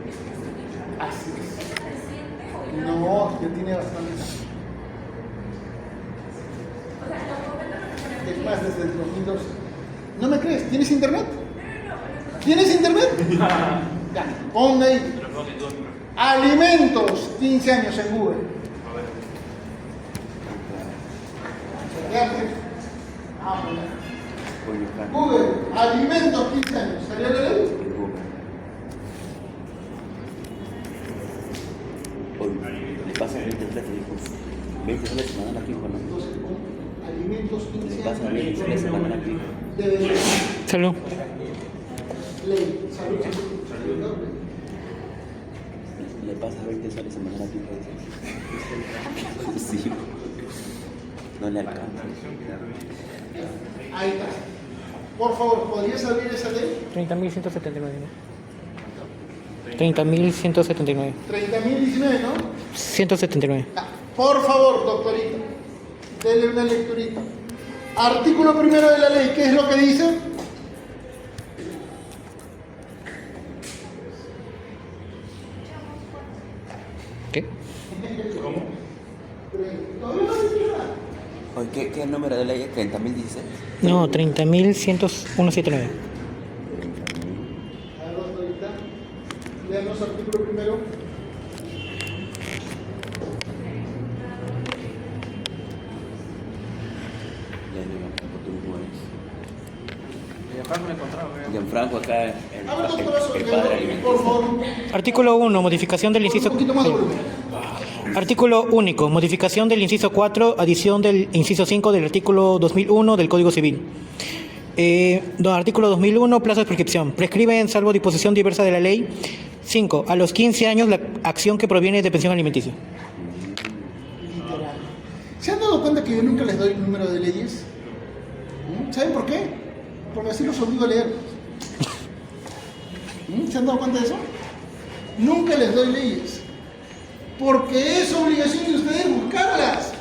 específica. Así es. ¿Es reciente o ya? No, ya tiene bastantes años. O sea, los gobiernos lo Es más, desde el 2012. ¿No me crees? ¿Tienes internet? no. ¿Tienes internet? Ya, ponme ahí. Alimentos, 15 años en Google. Chequeate. Ah, mira. Google, alimentos, 15 años. ¿Salió la ley? Le pasa 20 soles, 20 soles semanal aquí, ¿no? Entonces, alimentos, 15 Le pasa años. 20 soles semanal aquí. Debería. Salud. Ley, salud. Le pasa 20 soles semanal aquí, sí. No le alcanza. Ahí está. Por favor, ¿podrías abrir esa ley? 30.179, ¿no? 30.179. 30.019, ¿no? 179. Ah, por favor, doctorita, denle una lecturita. Artículo primero de la ley, ¿qué es lo que dice? ¿Qué? ¿Todavía no dice nada? Oye, ¿qué número de ley es? ¿30.016? No, 30.179. A ver, doctorita, leanos artículo primero. Gianfranco me encontraba. Gianfranco acá, A ver, doctora, el padre alimenticio. por favor. Artículo 1, modificación del inciso... Un poquito más de volumen. Artículo único, modificación del inciso 4, adición del inciso 5 del artículo 2001 del Código Civil. Artículo 2001, plazo de prescripción. Prescribe en salvo disposición diversa de la ley. 5. A los 15 años la acción que proviene de pensión alimenticia. Literal. ¿Se han dado cuenta que yo nunca les doy número de leyes? ¿Saben por qué? Porque así los obligo a leer. ¿Se han dado cuenta de eso? Nunca les doy leyes. Porque es obligación de ustedes buscarlas.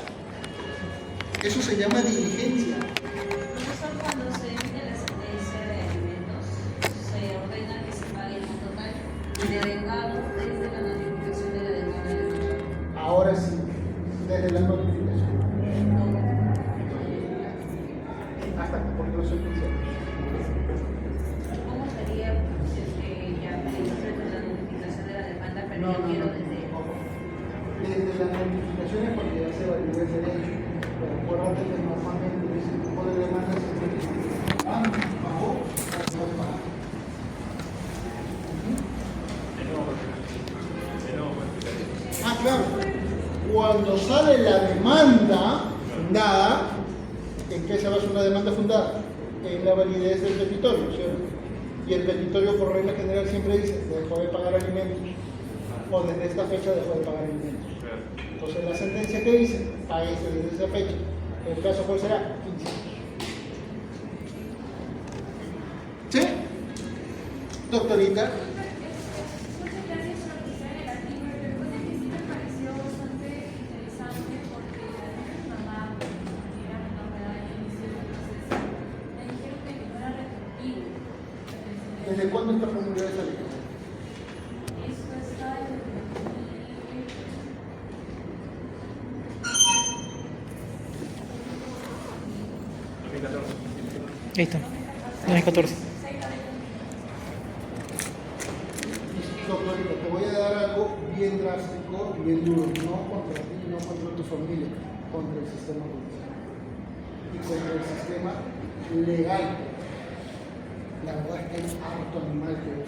Eso se llama diligencia. Incluso cuando se emite la sentencia de alimentos, se ordena que se pague el monto total derengado desde la notificación de la demanda de alimentos. Ahora sí, desde la notificación. Hasta que por eso ¿Cómo estaría ya frente a la notificación de la demanda, pero yo quiero desde... Desde las notificaciones porque ya se validó el derecho. Pero acuérdate que normalmente ese tipo de demandas siempre dicen pagó, no pagó. Ah, claro. Cuando sale la demanda fundada, ¿en qué se basa una demanda fundada? En la validez del petitorio, ¿cierto? Y el petitorio por regla general siempre dice, dejó de pagar alimentos, o desde esta fecha dejó de pagar alimentos. Entonces la sentencia que dice, pague desde esa fecha. ¿El caso cuál será? 15. ¿Sí? Doctorita. Muchas gracias por lo que sea negativo, pero bueno, que sí me pareció bastante interesante porque mi mamá, que era menor de edad al inicio del proceso, me dijeron que no era retroactivo. ¿Desde cuándo está promulgada esa ley? Eso está en el... Ahí está. 2014. Doctorita, te voy a dar algo bien drástico y bien duro, no contra ti, no contra tu familia, contra el sistema judicial y contra el sistema legal. La verdad es que hay harto animal que ve.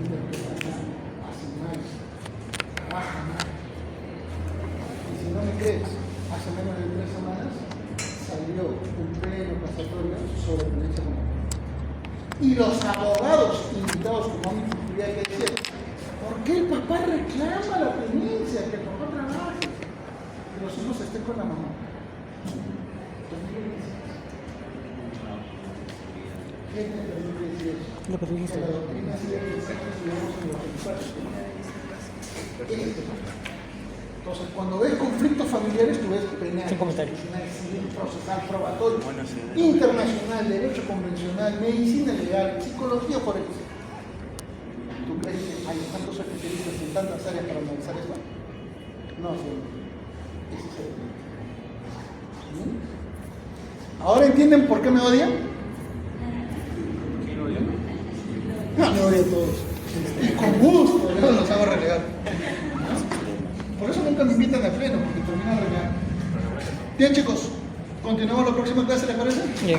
Interpretación, hacen mal, trabajan mal. Y si no me crees, hace menos de 3 semanas salió un pleno casatorio sobre violencia contra la mujer. Y los abogados invitados como mi familia que decían, ¿por qué el papá reclama la tenencia? Que el papá trabaje. Que los hijos estén con la mamá. ¿Quién te permite decir eso? Lo que tú dijiste. Que la doctrina sigue pensando si vemos en los expertos. Entonces, cuando ves conflictos familiares, tú ves penal, Sin comentarios. constitucional, civil, procesal, probatorio, internacional, derecho convencional, medicina legal, psicología forense. ¿Tú crees que hay tantos especialistas en tantas áreas para analizar esto? No, señor. Ese es el tema. ¿Sí? ¿Ahora entienden por qué me odian? No, me odian todos. Y con gusto, yo los hago relegar. Por eso nunca me invitan a pleno, porque terminan renegando. Bien, chicos, continuamos la próxima clase, ¿les parece? Bien.